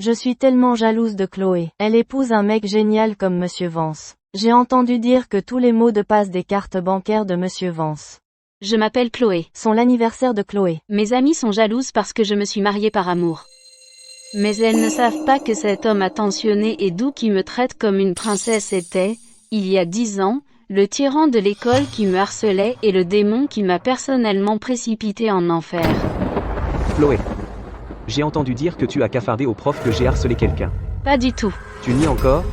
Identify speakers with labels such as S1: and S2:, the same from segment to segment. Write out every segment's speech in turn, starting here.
S1: Je suis tellement jalouse de Chloé. Elle épouse un mec génial comme Monsieur Vance. J'ai entendu dire que tous les mots de passe des cartes bancaires de Monsieur Vance
S2: Je m'appelle Chloé.
S1: sont l'anniversaire de Chloé.
S2: Mes amies sont jalouses parce que je me suis mariée par amour. Mais elles ne savent pas que cet homme attentionné et doux qui me traite comme une princesse était, il y a 10 ans, le tyran de l'école qui me harcelait et le démon qui m'a personnellement précipité en enfer.
S3: Chloé. J'ai entendu dire que tu as cafardé au prof que j'ai harcelé quelqu'un.
S2: Pas du tout.
S3: Tu nies encore?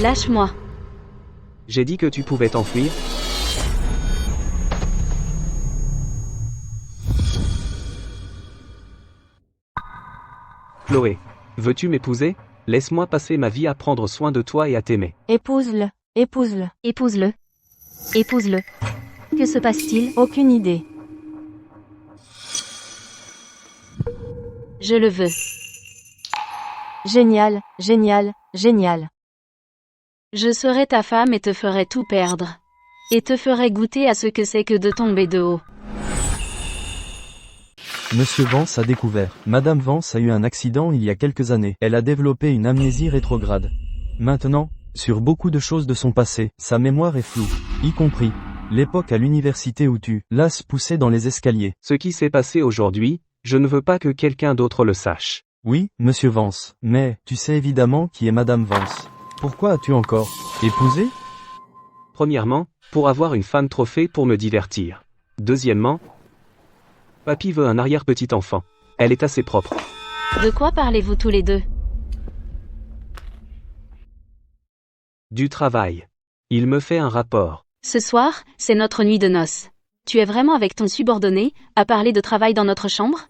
S2: Lâche-moi.
S3: J'ai dit que tu pouvais t'enfuir. Chloé. Veux-tu m'épouser? Laisse-moi passer ma vie à prendre soin de toi et à t'aimer.
S1: Épouse-le. Épouse-le.
S2: Épouse-le. Épouse-le. Que se passe-t-il?
S1: Aucune idée.
S2: Je le veux.
S1: Génial, génial, génial.
S2: Je serai ta femme et te ferai tout perdre. Et te ferai goûter à ce que c'est que de tomber de haut.
S4: Monsieur Vance a découvert. Madame Vance a eu un accident il y a quelques années. Elle a développé une amnésie rétrograde. Maintenant, sur beaucoup de choses de son passé, sa mémoire est floue, y compris l'époque à l'université où tu l'as poussé dans les escaliers.
S3: Ce qui s'est passé aujourd'hui, je ne veux pas que quelqu'un d'autre le sache.
S4: Oui, Monsieur Vance, mais tu sais évidemment qui est Madame Vance. Pourquoi as-tu encore épousé?
S3: Premièrement, pour avoir une femme trophée pour me divertir. Deuxièmement, papy veut un arrière-petit-enfant. Elle est assez propre.
S2: De quoi parlez-vous tous les deux?
S3: Du travail. Il me fait un rapport.
S2: Ce soir, c'est notre nuit de noces. Tu es vraiment avec ton subordonné, à parler de travail dans notre chambre?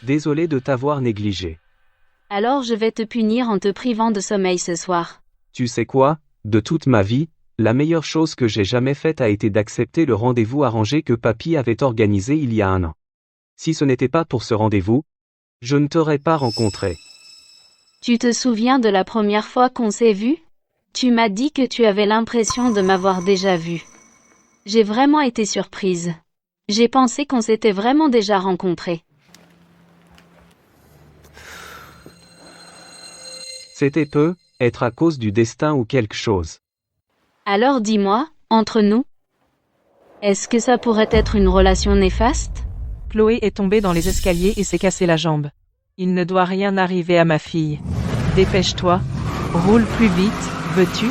S3: Désolé de t'avoir négligé.
S2: Alors je vais te punir en te privant de sommeil ce soir.
S3: Tu sais quoi? De toute ma vie, la meilleure chose que j'ai jamais faite a été d'accepter le rendez-vous arrangé que papy avait organisé il y a 1 an. Si ce n'était pas pour ce rendez-vous, je ne t'aurais pas rencontré.
S2: Tu te souviens de la première fois qu'on s'est vu? Tu m'as dit que tu avais l'impression de m'avoir déjà vu. J'ai vraiment été surprise. J'ai pensé qu'on s'était vraiment déjà rencontrés.
S3: C'était être à cause du destin ou quelque chose.
S2: Alors dis-moi, entre nous, est-ce que ça pourrait être une relation néfaste?
S5: Chloé est tombée dans les escaliers et s'est cassé la jambe. Il ne doit rien arriver à ma fille. Dépêche-toi. Roule plus vite, veux-tu?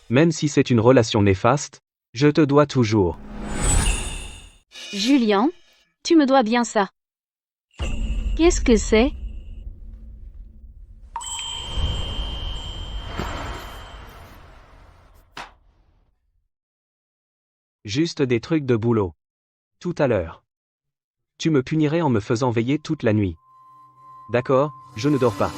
S3: Même si c'est une relation néfaste, je te dois toujours.
S2: Julien, tu me dois bien ça. Qu'est-ce que c'est?
S3: Juste des trucs de boulot. Tout à l'heure. Tu me punirais en me faisant veiller toute la nuit. D'accord, je ne dors pas.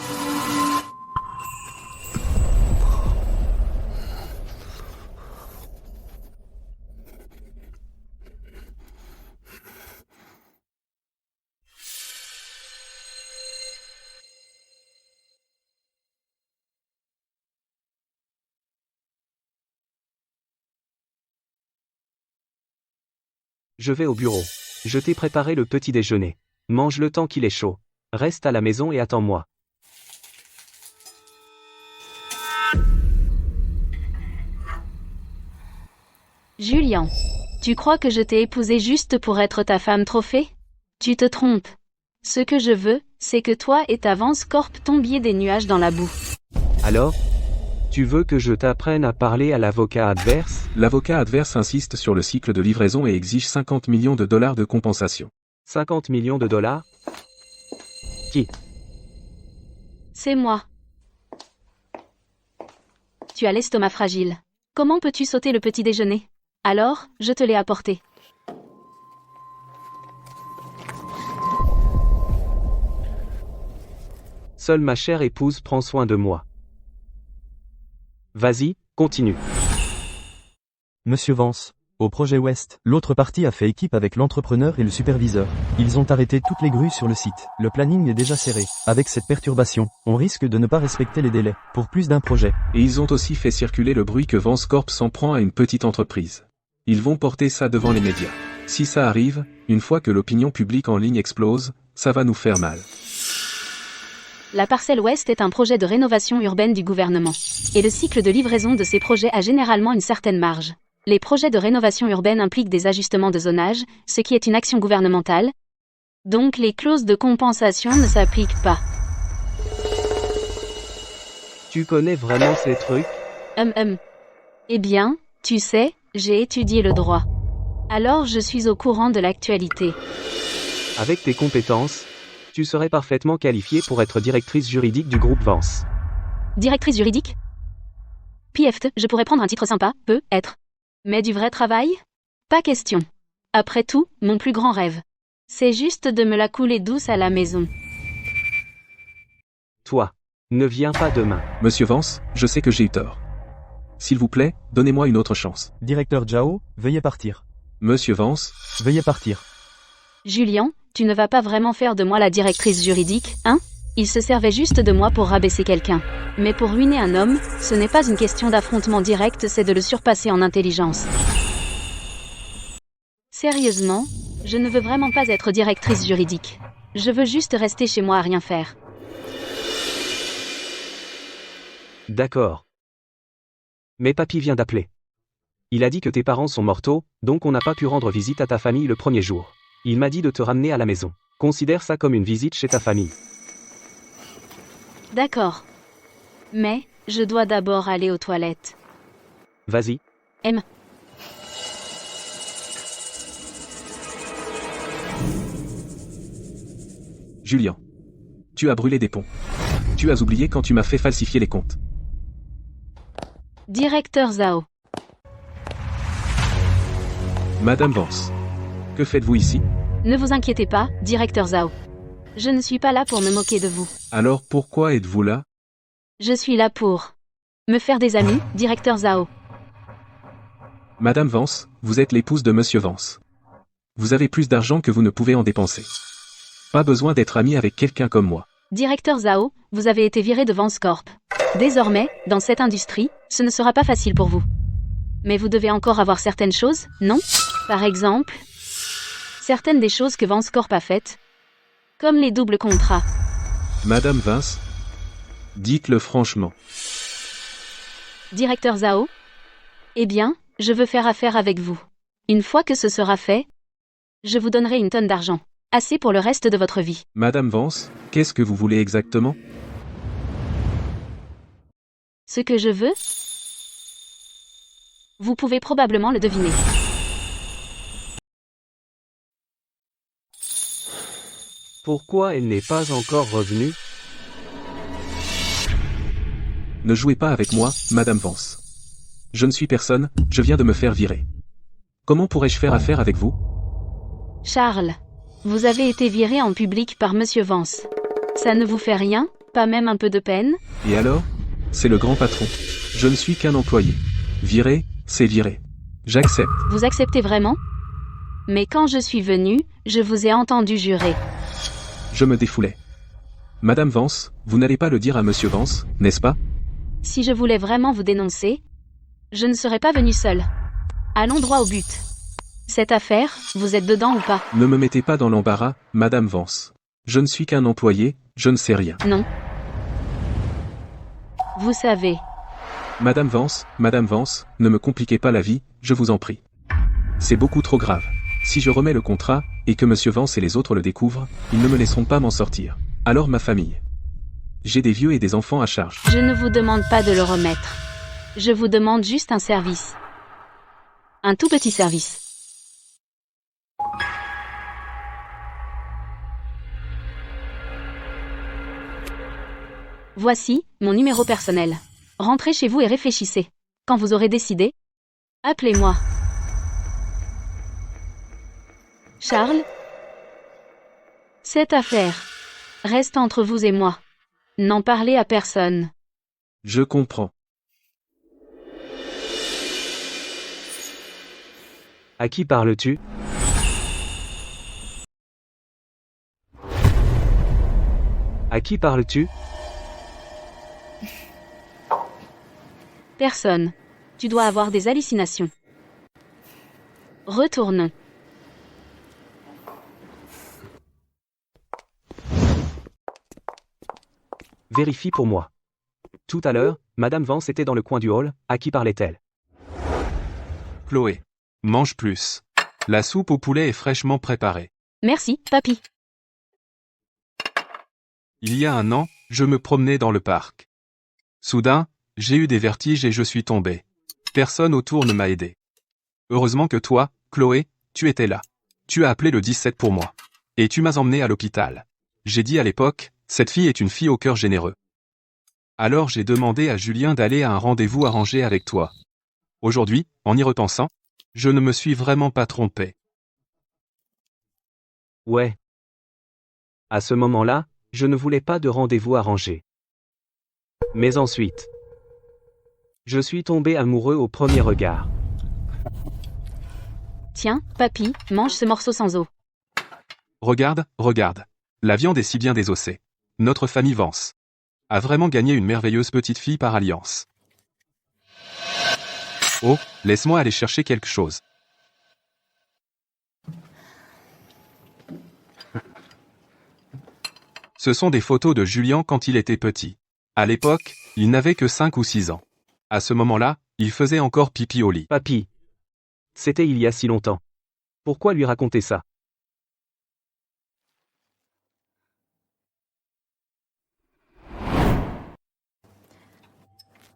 S3: Je vais au bureau. Je t'ai préparé le petit déjeuner. Mange le temps qu'il est chaud. Reste à la maison et attends-moi.
S2: Julien, tu crois que je t'ai épousé juste pour être ta femme trophée? Tu te trompes. Ce que je veux, c'est que toi et ta Vance Corp tombiez des nuages dans la boue.
S3: Alors? Tu veux que je t'apprenne à parler à l'avocat adverse?
S6: L'avocat adverse insiste sur le cycle de livraison et exige 50 millions de dollars de compensation.
S3: 50 millions de dollars? Qui?
S2: C'est moi. Tu as l'estomac fragile. Comment peux-tu sauter le petit déjeuner? Alors, je te l'ai apporté.
S3: Seule ma chère épouse prend soin de moi. Vas-y, continue.
S4: Monsieur Vance, au projet Ouest. L'autre partie a fait équipe avec l'entrepreneur et le superviseur. Ils ont arrêté toutes les grues sur le site. Le planning est déjà serré. Avec cette perturbation, on risque de ne pas respecter les délais. Pour plus d'un projet.
S6: Et ils ont aussi fait circuler le bruit que Vance Corp s'en prend à une petite entreprise. Ils vont porter ça devant les médias. Si ça arrive, une fois que l'opinion publique en ligne explose, ça va nous faire mal.
S2: La parcelle ouest est un projet de rénovation urbaine du gouvernement. Et le cycle de livraison de ces projets a généralement une certaine marge. Les projets de rénovation urbaine impliquent des ajustements de zonage, ce qui est une action gouvernementale. Donc les clauses de compensation ne s'appliquent pas.
S3: Tu connais vraiment ces trucs?
S2: Eh bien, tu sais, j'ai étudié le droit. Alors je suis au courant de l'actualité.
S3: Avec tes compétences, tu serais parfaitement qualifiée pour être directrice juridique du groupe Vance.
S2: Directrice juridique? PFT, je pourrais prendre un titre sympa, peut-être. Mais du vrai travail? Pas question. Après tout, mon plus grand rêve. C'est juste de me la couler douce à la maison.
S3: Toi, ne viens pas demain.
S6: Monsieur Vance, je sais que j'ai eu tort. S'il vous plaît, donnez-moi une autre chance.
S4: Directeur Zhao, veuillez partir.
S6: Monsieur Vance,
S4: Veuillez partir.
S2: Julien, tu ne vas pas vraiment faire de moi la directrice juridique, hein? Il se servait juste de moi pour rabaisser quelqu'un. Mais pour ruiner un homme, ce n'est pas une question d'affrontement direct, c'est de le surpasser en intelligence. Sérieusement, je ne veux vraiment pas être directrice juridique. Je veux juste rester chez moi à rien faire.
S3: D'accord. Mais papy vient d'appeler. Il a dit que tes parents sont mortaux, donc on n'a pas pu rendre visite à ta famille le premier jour. Il m'a dit de te ramener à la maison. Considère ça comme une visite chez ta famille.
S2: D'accord. Mais, je dois d'abord aller aux toilettes.
S3: Vas-y.
S6: Julien. Tu as brûlé des ponts. Tu as oublié quand tu m'as fait falsifier les comptes.
S2: Directeur Zhao.
S6: Madame Vance. Que faites-vous ici?
S2: Ne vous inquiétez pas, directeur Zhao. Je ne suis pas là pour me moquer de vous.
S6: Alors pourquoi êtes-vous là?
S2: Je suis là pour me faire des amis, directeur Zhao.
S6: Madame Vance, vous êtes l'épouse de Monsieur Vance. Vous avez plus d'argent que vous ne pouvez en dépenser. Pas besoin d'être ami avec quelqu'un comme moi.
S2: Directeur Zhao, vous avez été viré de Vance Corp. Désormais, dans cette industrie, ce ne sera pas facile pour vous. Mais vous devez encore avoir certaines choses, non? Par exemple, certaines des choses que Vance Corp a faites, comme les doubles contrats.
S6: Madame Vance, dites-le franchement.
S2: Directeur Zhao? Eh bien, je veux faire affaire avec vous. Une fois que ce sera fait, je vous donnerai une tonne d'argent. Assez pour le reste de votre vie.
S6: Madame Vance, qu'est-ce que vous voulez exactement?
S2: Ce que je veux? Vous pouvez probablement le deviner.
S3: Pourquoi elle n'est pas encore revenue?
S6: Ne jouez pas avec moi, Madame Vance. Je ne suis personne, je viens de me faire virer. Comment pourrais-je faire affaire avec vous?
S2: Charles, vous avez été viré en public par Monsieur Vance. Ça ne vous fait rien, pas même un peu de peine?
S6: Et alors? C'est le grand patron. Je ne suis qu'un employé. Virer, c'est virer. J'accepte.
S2: Vous acceptez vraiment? Mais quand je suis venu, je vous ai entendu jurer.
S6: Je me défoulais. Madame Vance, vous n'allez pas le dire à Monsieur Vance, n'est-ce pas?
S2: Si je voulais vraiment vous dénoncer, je ne serais pas venu seul. Allons droit au but. Cette affaire, vous êtes dedans ou pas?
S6: Ne me mettez pas dans l'embarras, Madame Vance. Je ne suis qu'un employé, je ne sais rien.
S2: Non. Vous savez.
S6: Madame Vance, ne me compliquez pas la vie, je vous en prie. C'est beaucoup trop grave. Si je remets le contrat, et que Monsieur Vance et les autres le découvrent, ils ne me laisseront pas m'en sortir. Alors ma famille. J'ai des vieux et des enfants à charge.
S2: Je ne vous demande pas de le remettre. Je vous demande juste un service. Un tout petit service. Voici mon numéro personnel. Rentrez chez vous et réfléchissez. Quand vous aurez décidé, appelez-moi. Charles, cette affaire reste entre vous et moi. N'en parlez à personne.
S6: Je comprends.
S3: À qui parles-tu? À qui parles-tu?
S2: Personne. Tu dois avoir des hallucinations. Retournons.
S3: Vérifie pour moi. Tout à l'heure, Madame Vance était dans le coin du hall, à qui parlait-elle?
S6: Chloé. Mange plus. La soupe au poulet est fraîchement préparée.
S2: Merci, papy.
S6: Il y a un an, je me promenais dans le parc. Soudain, j'ai eu des vertiges et je suis tombé. Personne autour ne m'a aidé. Heureusement que toi, Chloé, tu étais là. Tu as appelé le 17 pour moi. Et tu m'as emmené à l'hôpital. J'ai dit à l'époque, cette fille est une fille au cœur généreux. Alors j'ai demandé à Julien d'aller à un rendez-vous arrangé avec toi. Aujourd'hui, en y repensant, je ne me suis vraiment pas trompé.
S3: Ouais. À ce moment-là, je ne voulais pas de rendez-vous arrangé. Mais ensuite, je suis tombé amoureux au premier regard.
S2: Tiens, papy, mange ce morceau sans eau.
S6: Regarde, regarde. La viande est si bien désossée. Notre famille Vance a vraiment gagné une merveilleuse petite fille par alliance. Oh, laisse-moi aller chercher quelque chose. Ce sont des photos de Julien quand il était petit. À l'époque, il n'avait que 5 ou 6 ans. À ce moment-là, il faisait encore pipi au lit.
S3: Papy. C'était il y a si longtemps. Pourquoi lui raconter ça?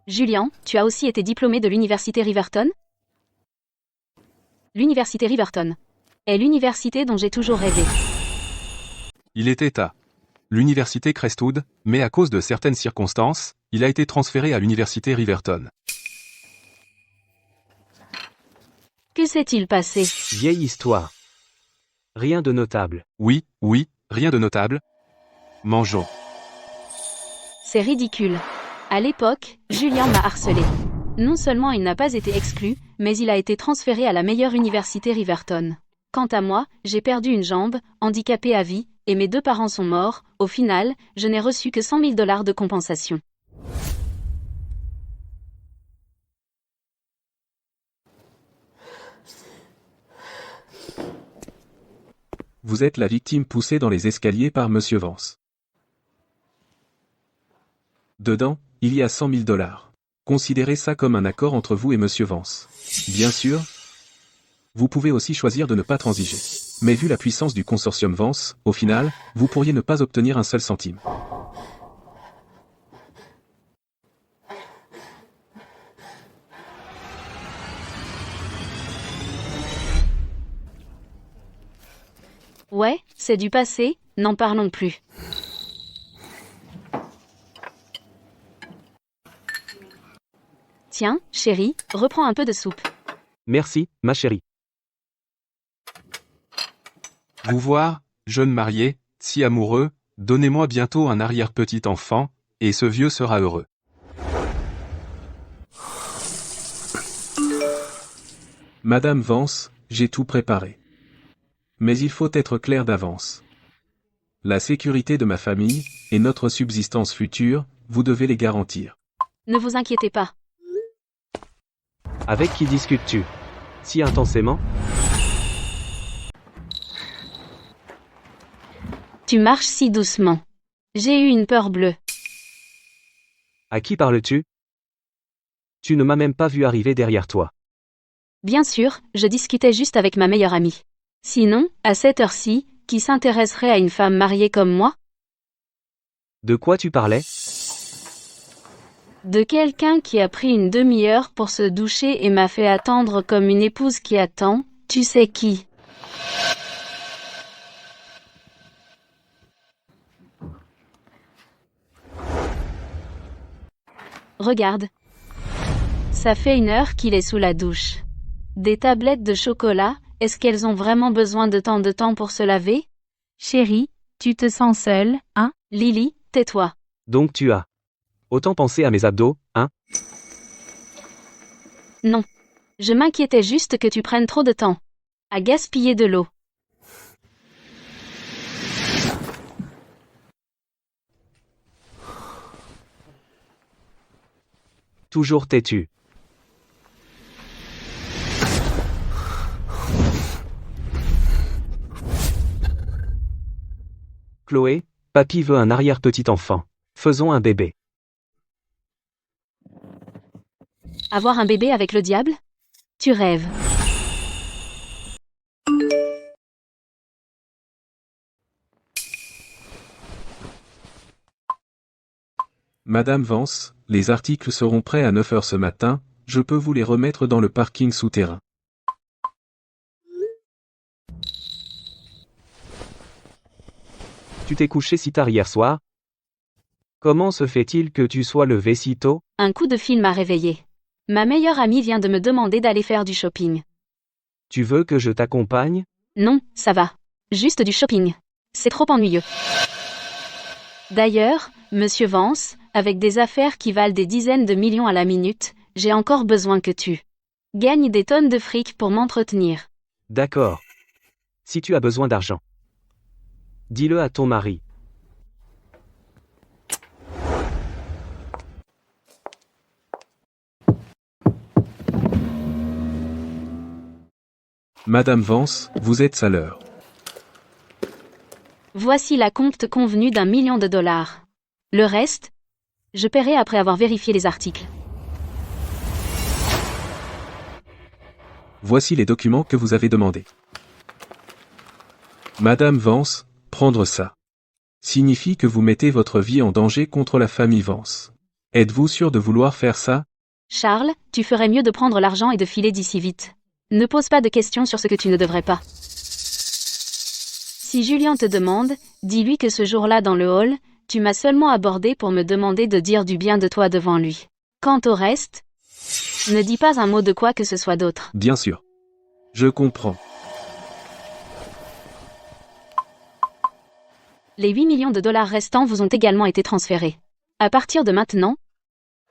S2: Julien, tu as aussi été diplômé de l'université Riverton? L'université Riverton est l'université dont j'ai toujours rêvé.
S6: Il était à l'université Crestwood, mais à cause de certaines circonstances, il a été transféré à l'université Riverton.
S2: Que s'est-il passé?
S3: Vieille histoire. Rien de notable.
S6: Oui, rien de notable. Mangeons.
S2: C'est ridicule. À l'époque, Julien m'a harcelé. Non seulement il n'a pas été exclu, mais il a été transféré à la meilleure université Riverton. Quant à moi, j'ai perdu une jambe, handicapé à vie, et mes 2 parents sont morts. Au final, je n'ai reçu que 100 000 $ de compensation.
S6: Vous êtes la victime poussée dans les escaliers par Monsieur Vance. Dedans, il y a 100 000 $. Considérez ça comme un accord entre vous et Monsieur Vance. Bien sûr, vous pouvez aussi choisir de ne pas transiger. Mais vu la puissance du consortium Vance, au final, vous pourriez ne pas obtenir un seul centime.
S2: Ouais, c'est du passé, n'en parlons plus. Tiens, chérie, reprends un peu de soupe.
S3: Merci, ma chérie.
S6: Vous voir, jeune marié, si amoureux, donnez-moi bientôt un arrière-petit enfant, et ce vieux sera heureux. Madame Vance, j'ai tout préparé. Mais il faut être clair d'avance. La sécurité de ma famille, et notre subsistance future, vous devez les garantir.
S2: Ne vous inquiétez pas.
S3: Avec qui discutes-tu? Si intensément?
S2: Tu marches si doucement. J'ai eu une peur bleue.
S3: À qui parles-tu? Tu ne m'as même pas vu arriver derrière toi.
S2: Bien sûr, je discutais juste avec ma meilleure amie. Sinon, à cette heure-ci, qui s'intéresserait à une femme mariée comme moi?
S3: De quoi tu parlais?
S2: De quelqu'un qui a pris une demi-heure pour se doucher et m'a fait attendre comme une épouse qui attend, tu sais qui. Regarde. Ça fait 1 heure qu'il est sous la douche. Des tablettes de chocolat, est-ce qu'elles ont vraiment besoin de tant de temps pour se laver? Chérie, tu te sens seule, hein? Lily, tais-toi.
S3: Donc tu as autant pensé à mes abdos, hein?
S2: Non. Je m'inquiétais juste que tu prennes trop de temps. À gaspiller de l'eau.
S3: Toujours têtu. Chloé, papy veut un arrière-petit enfant. Faisons un bébé.
S2: Avoir un bébé avec le diable? Tu rêves.
S6: Madame Vance, les articles seront prêts à 9 heures ce matin, je peux vous les remettre dans le parking souterrain.
S3: Tu t'es couché si tard hier soir? Comment se fait-il que tu sois levé si tôt?
S2: Un coup de fil m'a réveillé. Ma meilleure amie vient de me demander d'aller faire du shopping.
S3: Tu veux que je t'accompagne?
S2: Non, ça va. Juste du shopping. C'est trop ennuyeux. D'ailleurs, Monsieur Vance, avec des affaires qui valent des dizaines de millions à la minute, j'ai encore besoin que tu gagnes des tonnes de fric pour m'entretenir.
S3: D'accord. Si tu as besoin d'argent, dis-le à ton mari.
S6: Madame Vance, vous êtes à l'heure.
S2: Voici la compte convenue d'1 million de dollars. Le reste, je paierai après avoir vérifié les articles.
S6: Voici les documents que vous avez demandés. Madame Vance, prendre ça signifie que vous mettez votre vie en danger contre la famille Vance. Êtes-vous sûr de vouloir faire ça?
S2: Charles, tu ferais mieux de prendre l'argent et de filer d'ici vite. Ne pose pas de questions sur ce que tu ne devrais pas. Si Julien te demande, dis-lui que ce jour-là dans le hall, tu m'as seulement abordé pour me demander de dire du bien de toi devant lui. Quant au reste, ne dis pas un mot de quoi que ce soit d'autre.
S6: Bien sûr. Je comprends.
S2: Les 8 millions de dollars restants vous ont également été transférés. À partir de maintenant,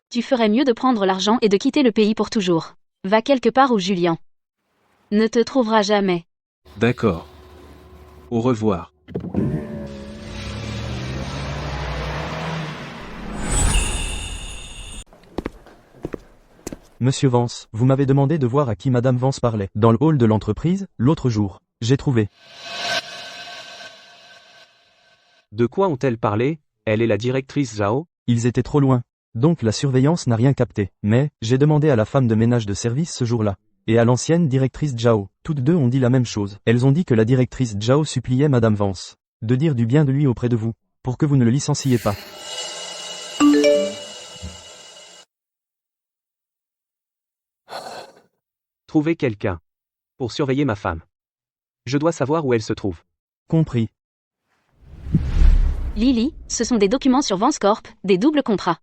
S2: tu ferais mieux de prendre l'argent et de quitter le pays pour toujours. Va quelque part où Julien ne te trouvera jamais.
S6: D'accord. Au revoir.
S4: Monsieur Vance, vous m'avez demandé de voir à qui Madame Vance parlait. Dans le hall de l'entreprise, l'autre jour. J'ai trouvé.
S3: De quoi ont-elles parlé? Elle est la directrice Zhao?
S4: Ils étaient trop loin. Donc la surveillance n'a rien capté. Mais, j'ai demandé à la femme de ménage de service ce jour-là. Et à l'ancienne directrice Zhao. Toutes deux ont dit la même chose. Elles ont dit que la directrice Zhao suppliait Madame Vance de dire du bien de lui auprès de vous, pour que vous ne le licenciez pas.
S3: Trouver quelqu'un pour surveiller ma femme. Je dois savoir où elle se trouve.
S4: Compris.
S2: Lily, ce sont des documents sur Vance Corp, des doubles contrats.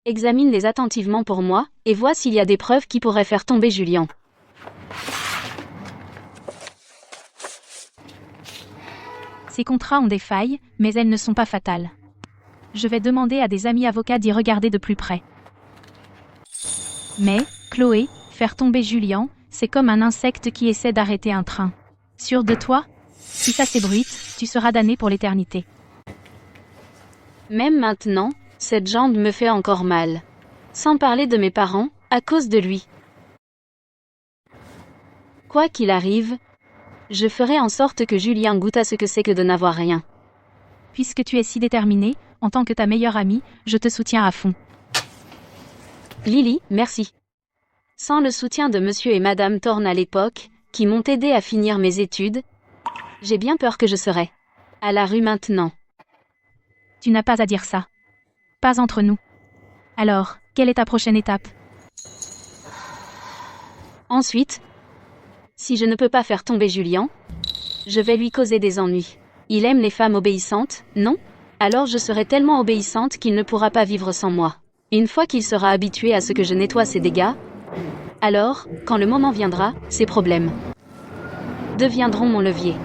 S2: Examine-les attentivement pour moi, et vois s'il y a des preuves qui pourraient faire tomber Julien.
S7: Ces contrats ont des failles, mais elles ne sont pas fatales. Je vais demander à des amis avocats d'y regarder de plus près. Mais, Chloé, faire tomber Julien, c'est comme un insecte qui essaie d'arrêter un train. Sûr de toi? Si ça s'ébruite, tu seras damné pour l'éternité.
S2: Même maintenant, cette jambe me fait encore mal. Sans parler de mes parents, à cause de lui. Quoi qu'il arrive, je ferai en sorte que Julien goûte à ce que c'est que de n'avoir rien.
S7: Puisque tu es si déterminée, en tant que ta meilleure amie, je te soutiens à fond.
S2: Lily, merci. Sans le soutien de monsieur et madame Thorne à l'époque, qui m'ont aidé à finir mes études, j'ai bien peur que je serais à la rue maintenant.
S7: Tu n'as pas à dire ça. Pas entre nous. Alors, quelle est ta prochaine étape?
S2: Ensuite, si je ne peux pas faire tomber Julien, je vais lui causer des ennuis. Il aime les femmes obéissantes, non? Alors je serai tellement obéissante qu'il ne pourra pas vivre sans moi. Une fois qu'il sera habitué à ce que je nettoie ses dégâts, alors, quand le moment viendra, ses problèmes deviendront mon levier.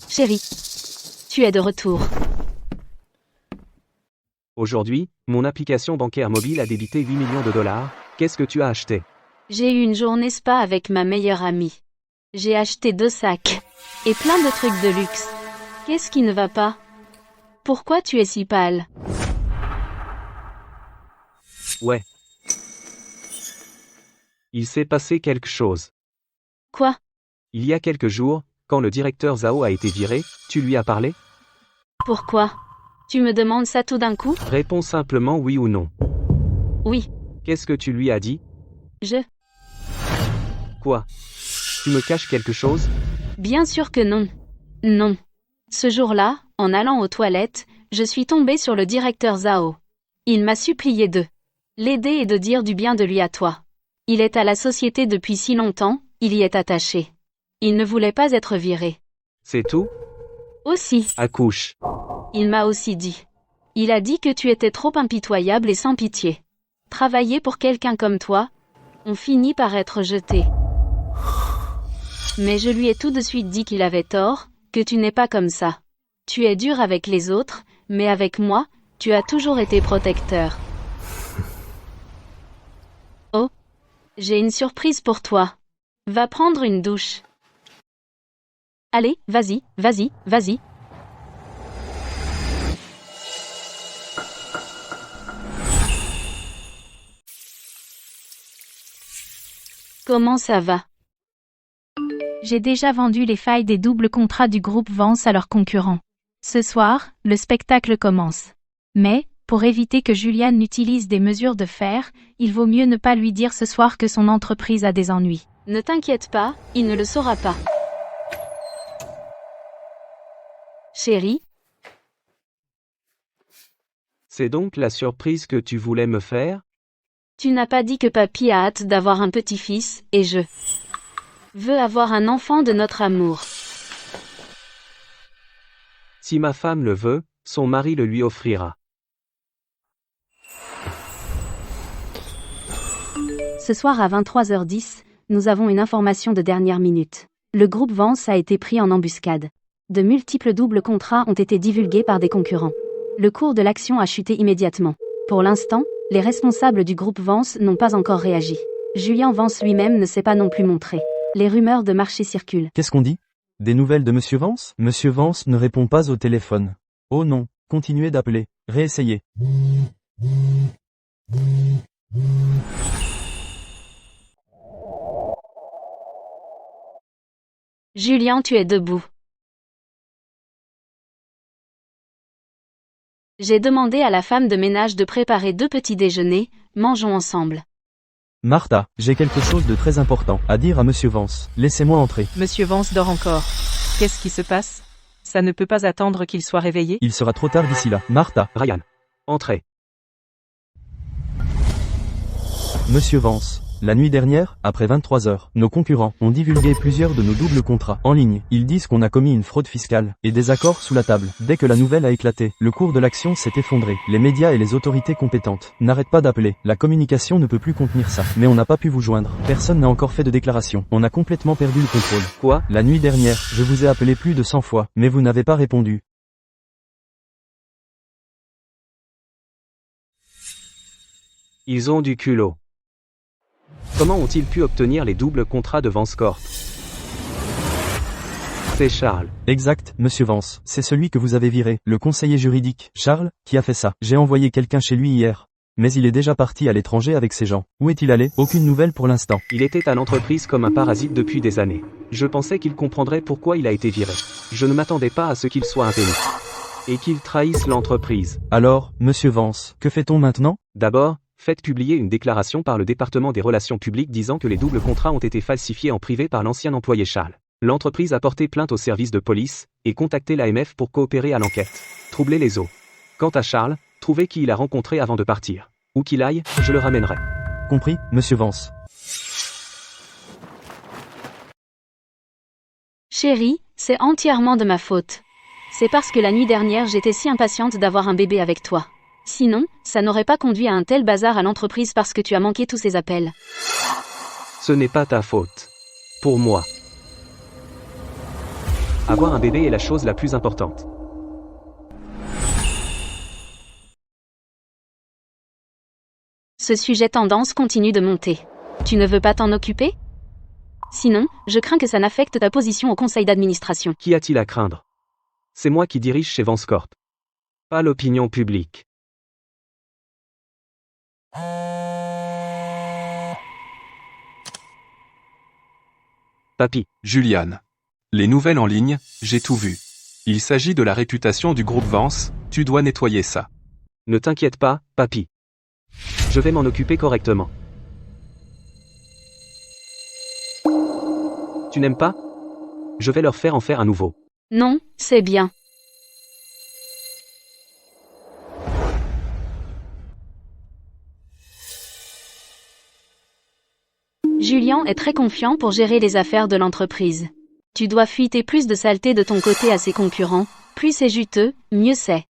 S2: Chérie, tu es de retour.
S3: Aujourd'hui, mon application bancaire mobile a débité 8 millions de dollars, Qu'est-ce que tu as acheté?
S2: J'ai eu une journée spa avec ma meilleure amie. J'ai acheté 2 sacs. Et plein de trucs de luxe. Qu'est-ce qui ne va pas? Pourquoi tu es si pâle?
S3: Ouais. Il s'est passé quelque chose.
S2: Quoi?
S3: Il y a quelques jours, quand le directeur Zhao a été viré, tu lui as parlé?
S2: Pourquoi? Tu me demandes ça tout d'un coup?
S3: Réponds simplement oui ou non.
S2: Oui.
S3: Qu'est-ce que tu lui as dit? Quoi? Tu me caches quelque chose?
S2: Bien sûr que non. Non. Ce jour-là, en allant aux toilettes, je suis tombée sur le directeur Zhao. Il m'a supplié de l'aider et de dire du bien de lui à toi. Il est à la société depuis si longtemps, il y est attaché. Il ne voulait pas être viré.
S3: C'est tout?
S2: Aussi,
S3: Accouche.
S2: il m'a aussi dit. Il a dit que tu étais trop impitoyable et sans pitié. Travailler pour quelqu'un comme toi, on finit par être jeté. Mais je lui ai tout de suite dit qu'il avait tort, que tu n'es pas comme ça. Tu es dur avec les autres, mais avec moi, tu as toujours été protecteur. Oh, j'ai une surprise pour toi. Va prendre une douche. Allez, vas-y, vas-y, vas-y. Comment ça va?
S7: J'ai déjà vendu les failles des doubles contrats du groupe Vance à leurs concurrents. Ce soir, le spectacle commence. Mais, pour éviter que Juliane n'utilise des mesures de fer, il vaut mieux ne pas lui dire ce soir que son entreprise a des ennuis.
S2: Ne t'inquiète pas, il ne le saura pas. Chérie,
S3: C'est donc la surprise que tu voulais me faire?
S2: tu n'as pas dit que papy a hâte d'avoir un petit-fils, et je veux avoir un enfant de notre amour.
S3: Si ma femme le veut, son mari le lui offrira.
S2: Ce soir à 23h10, nous avons une information de dernière minute. Le groupe Vance a été pris en embuscade. De multiples doubles contrats ont été divulgués par des concurrents. Le cours de l'action a chuté immédiatement. Pour l'instant, les responsables du groupe Vance n'ont pas encore réagi. Julien Vance lui-même ne s'est pas non plus montré. Les rumeurs de marché circulent.
S4: Qu'est-ce qu'on dit? Des nouvelles de Monsieur Vance? Monsieur Vance ne répond pas au téléphone. Oh non, continuez d'appeler. Réessayez.
S2: Julien, tu es debout. J'ai demandé à la femme de ménage de préparer 2 petits déjeuners, mangeons ensemble.
S4: Martha, j'ai quelque chose de très important à dire à Monsieur Vance. Laissez-moi entrer.
S5: Monsieur Vance dort encore. Qu'est-ce qui se passe? Ça ne peut pas attendre qu'il soit réveillé?
S4: Il sera trop tard d'ici là. Martha.
S3: Ryan. Entrez.
S4: Monsieur Vance. La nuit dernière, après 23 heures, nos concurrents ont divulgué plusieurs de nos doubles contrats en ligne. Ils disent qu'on a commis une fraude fiscale et des accords sous la table. Dès que la nouvelle a éclaté, le cours de l'action s'est effondré. Les médias et les autorités compétentes n'arrêtent pas d'appeler. La communication ne peut plus contenir ça. Mais on n'a pas pu vous joindre. Personne n'a encore fait de déclaration. On a complètement perdu le contrôle.
S3: Quoi?
S4: La nuit dernière, je vous ai appelé plus de 100 fois, mais vous n'avez pas répondu.
S3: Ils ont du culot. Comment ont-ils pu obtenir les doubles contrats de Vance Corp? C'est Charles.
S4: Exact, Monsieur Vance. C'est celui que vous avez viré, le conseiller juridique, Charles, qui a fait ça. J'ai envoyé quelqu'un chez lui hier. Mais il est déjà parti à l'étranger avec ses gens. Où est-il allé? Aucune nouvelle pour l'instant.
S3: Il était à l'entreprise comme un parasite depuis des années. Je pensais qu'il comprendrait pourquoi il a été viré. Je ne m'attendais pas à ce qu'il soit un pénis. Et qu'il trahisse l'entreprise.
S4: Alors, Monsieur Vance, que fait-on maintenant?
S3: D'abord, faites publier une déclaration par le département des relations publiques disant que les doubles contrats ont été falsifiés en privé par l'ancien employé Charles. L'entreprise a porté plainte au service de police et contacté l'AMF pour coopérer à l'enquête. Troubler les eaux. Quant à Charles, trouvez qui il a rencontré avant de partir. Où qu'il aille, je le ramènerai.
S4: Compris, Monsieur Vance.
S2: Chérie, c'est entièrement de ma faute. C'est parce que la nuit dernière j'étais si impatiente d'avoir un bébé avec toi. Sinon, ça n'aurait pas conduit à un tel bazar à l'entreprise parce que tu as manqué tous ces appels.
S3: Ce n'est pas ta faute. Pour moi. Avoir un bébé est la chose la plus importante.
S2: Ce sujet tendance continue de monter. Tu ne veux pas t'en occuper? Sinon, je crains que ça n'affecte ta position au conseil d'administration.
S3: Qu'y a-t-il à craindre? C'est moi qui dirige chez Vance Corp. Pas l'opinion publique. Papy,
S6: Juliane. Les nouvelles en ligne, j'ai tout vu. Il s'agit de la réputation du groupe Vance, tu dois nettoyer ça.
S3: ne t'inquiète pas, papy. Je vais m'en occuper correctement. Tu n'aimes pas? Je vais leur faire en faire un nouveau.
S2: Non, c'est bien. Julien est très confiant pour gérer les affaires de l'entreprise. Tu dois fuiter plus de saleté de ton côté à ses concurrents. Plus c'est juteux, mieux c'est.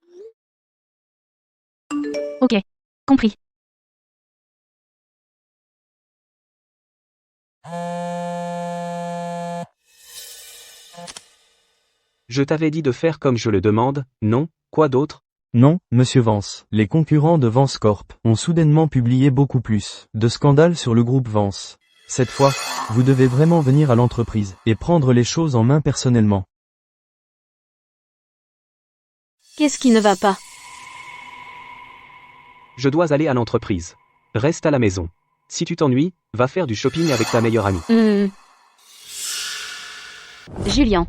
S7: Ok. Compris.
S3: Je t'avais dit de faire comme je le demande, non? Quoi d'autre?
S4: Non, monsieur Vance. Les concurrents de Vance Corp ont soudainement publié beaucoup plus de scandales sur le groupe Vance. Cette fois, vous devez vraiment venir à l'entreprise et prendre les choses en main personnellement.
S2: Qu'est-ce qui ne va pas?
S3: Je dois aller à l'entreprise. Reste à la maison. Si tu t'ennuies, va faire du shopping avec ta meilleure amie.
S2: Julien.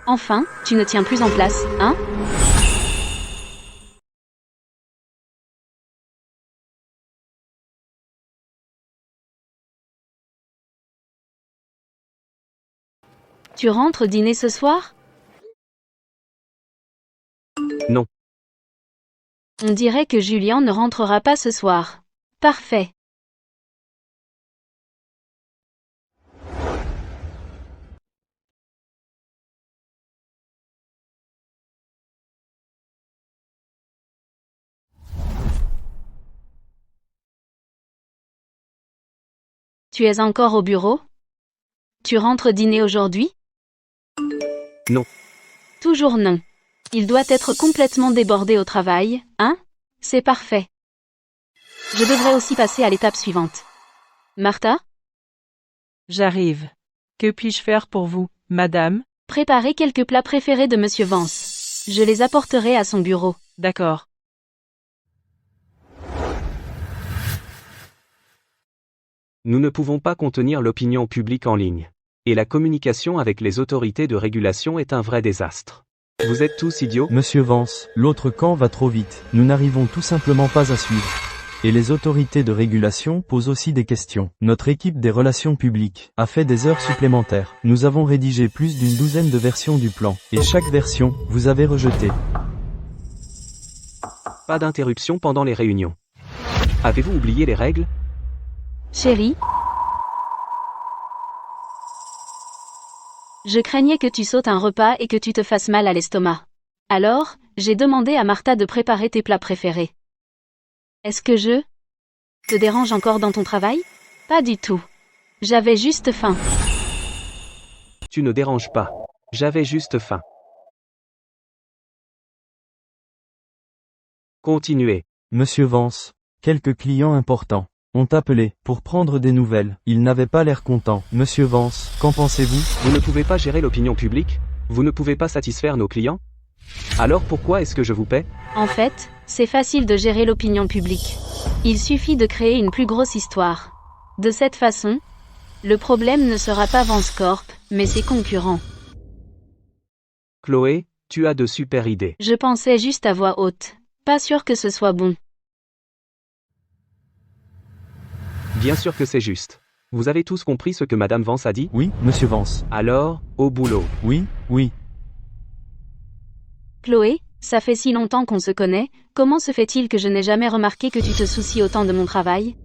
S2: Enfin, tu ne tiens plus en place, hein? Tu rentres dîner ce soir?
S3: Non.
S2: On dirait que Julien ne rentrera pas ce soir. Parfait. Tu es encore au bureau? Tu rentres dîner aujourd'hui?
S3: Non.
S2: Toujours non. Il doit être complètement débordé au travail, hein? C'est parfait. Je devrais aussi passer à l'étape suivante. Martha?
S5: J'arrive. Que puis-je faire pour vous, madame?
S2: Préparez quelques plats préférés de Monsieur Vance. Je les apporterai à son bureau.
S5: D'accord.
S3: Nous ne pouvons pas contenir l'opinion publique en ligne. Et la communication avec les autorités de régulation est un vrai désastre. Vous êtes tous idiots?
S4: Monsieur Vance, l'autre camp va trop vite. Nous n'arrivons tout simplement pas à suivre. Et les autorités de régulation posent aussi des questions. Notre équipe des relations publiques a fait des heures supplémentaires. Nous avons rédigé plus d'une douzaine de versions du plan. Et chaque version, vous avez rejeté.
S3: Pas d'interruption pendant les réunions. Avez-vous oublié les règles?
S2: Chérie? Je craignais que tu sautes un repas et que tu te fasses mal à l'estomac. Alors, j'ai demandé à Martha de préparer tes plats préférés. Est-ce que je te dérange encore dans ton travail? Pas du tout. J'avais juste faim.
S3: Tu ne déranges pas. J'avais juste faim. Continuez.
S4: Monsieur Vance, quelques clients importants ont appelé pour prendre des nouvelles. Ils n'avaient pas l'air contents. Monsieur Vance, qu'en pensez-vous?
S3: Vous ne pouvez pas gérer l'opinion publique? Vous ne pouvez pas satisfaire nos clients? Alors pourquoi est-ce que je vous paie?
S2: En fait, c'est facile de gérer l'opinion publique. Il suffit de créer une plus grosse histoire. De cette façon, le problème ne sera pas Vance Corp, mais ses concurrents.
S3: Chloé, tu as de super idées.
S2: Je pensais juste à voix haute. Pas sûr que ce soit bon.
S3: Bien sûr que c'est juste. Vous avez tous compris ce que Madame Vance a dit?
S4: Oui, monsieur Vance.
S3: Alors, au boulot.
S4: Oui, oui.
S2: Chloé, ça fait si longtemps qu'on se connaît, comment se fait-il que je n'ai jamais remarqué que tu te soucies autant de mon travail?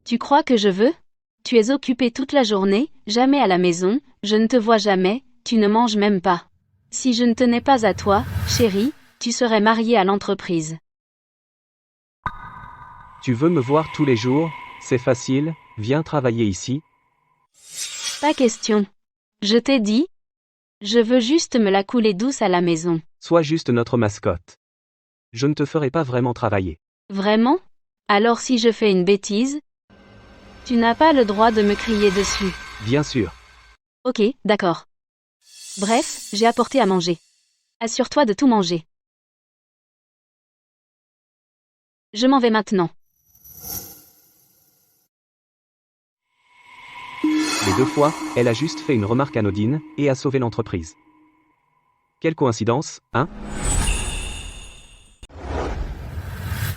S2: Tu crois que je veux? Tu es occupée toute la journée, jamais à la maison, je ne te vois jamais, tu ne manges même pas. Si je ne tenais pas à toi, chérie, tu serais mariée à l'entreprise.
S3: Tu veux me voir tous les jours? C'est facile, viens travailler ici.
S2: Pas question. Je t'ai dit. Je veux juste me la couler douce à la maison.
S3: Sois juste notre mascotte. Je ne te ferai pas vraiment travailler.
S2: Vraiment? Alors si je fais une bêtise, tu n'as pas le droit de me crier dessus.
S3: Bien sûr.
S2: Ok, d'accord. Bref, j'ai apporté à manger. Assure-toi de tout manger. Je m'en vais maintenant.
S3: Les 2 fois, elle a juste fait une remarque anodine, et a sauvé l'entreprise. Quelle coïncidence, hein?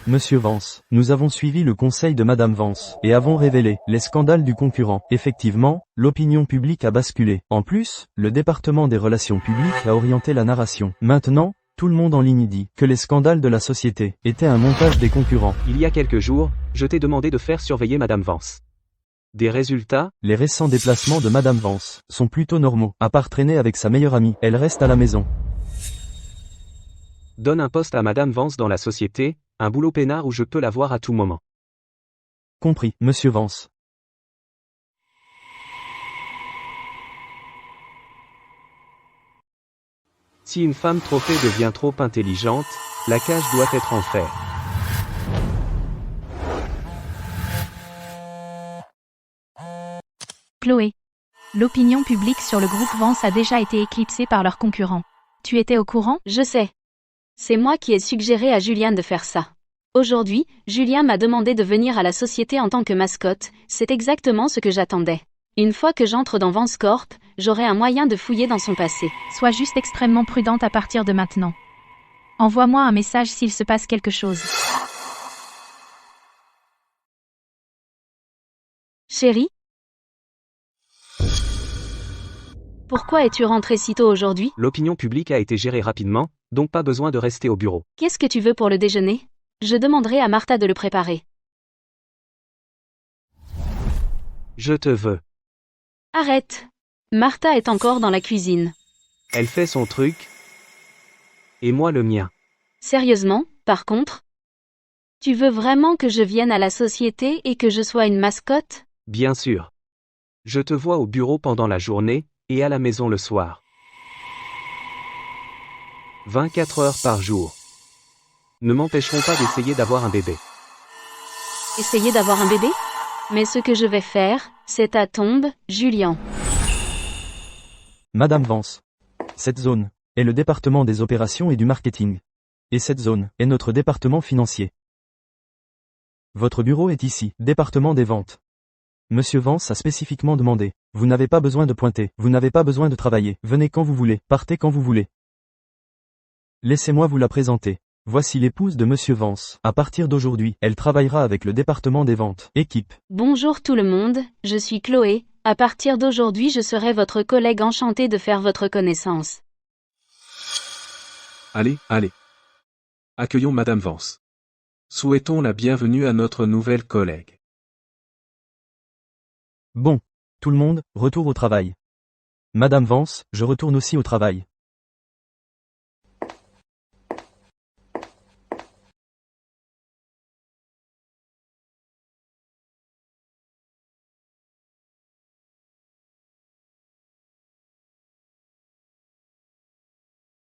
S4: Monsieur Vance, nous avons suivi le conseil de Madame Vance, et avons révélé les scandales du concurrent. Effectivement, l'opinion publique a basculé. En plus, le département des relations publiques a orienté la narration. Maintenant, tout le monde en ligne dit que les scandales de la société étaient un montage des concurrents.
S3: Il y a quelques jours, je t'ai demandé de faire surveiller Madame Vance. Des résultats?
S4: Les récents déplacements de Madame Vance sont plutôt normaux. À part traîner avec sa meilleure amie, elle reste à la maison.
S3: Donne un poste à Madame Vance dans la société, un boulot peinard où je peux la voir à tout moment.
S4: Compris, Monsieur Vance.
S3: Si une femme trophée devient trop intelligente, la cage doit être en fer.
S7: Chloé. L'opinion publique sur le groupe Vance a déjà été éclipsée par leurs concurrents. Tu étais au courant?
S2: Je sais. C'est moi qui ai suggéré à Julien de faire ça. Aujourd'hui, Julien m'a demandé de venir à la société en tant que mascotte, c'est exactement ce que j'attendais. Une fois que j'entre dans Vance Corp, j'aurai un moyen de fouiller dans son passé.
S7: Sois juste extrêmement prudente à partir de maintenant. Envoie-moi un message s'il se passe quelque chose.
S2: Chérie? Pourquoi es-tu rentrée si tôt aujourd'hui?
S3: L'opinion publique a été gérée rapidement, donc pas besoin de rester au bureau.
S2: Qu'est-ce que tu veux pour le déjeuner? Je demanderai à Martha de le préparer.
S3: Je te veux.
S2: Arrête. Martha est encore dans la cuisine.
S3: Elle fait son truc. Et moi le mien.
S2: Sérieusement, par contre? Tu veux vraiment que je vienne à la société et que je sois une mascotte?
S3: Bien sûr. Je te vois au bureau pendant la journée, et à la maison le soir. 24 heures par jour. Ne m'empêcheront pas d'essayer d'avoir un bébé.
S2: Essayer d'avoir un bébé? Mais ce que je vais faire, c'est ta tombe, Julien.
S4: Madame Vance. Cette zone est le département des opérations et du marketing. Et cette zone est notre département financier. Votre bureau est ici, département des ventes. Monsieur Vance a spécifiquement demandé. Vous n'avez pas besoin de pointer, vous n'avez pas besoin de travailler, venez quand vous voulez, partez quand vous voulez. Laissez-moi vous la présenter. Voici l'épouse de Monsieur Vance. À partir d'aujourd'hui, elle travaillera avec le département des ventes. Équipe.
S2: Bonjour tout le monde, je suis Chloé. À partir d'aujourd'hui je serai votre collègue enchantée de faire votre connaissance.
S6: Allez, allez. Accueillons Madame Vance. Souhaitons la bienvenue à notre nouvelle collègue.
S4: Bon. Tout le monde, retour au travail. Madame Vance, je retourne aussi au travail.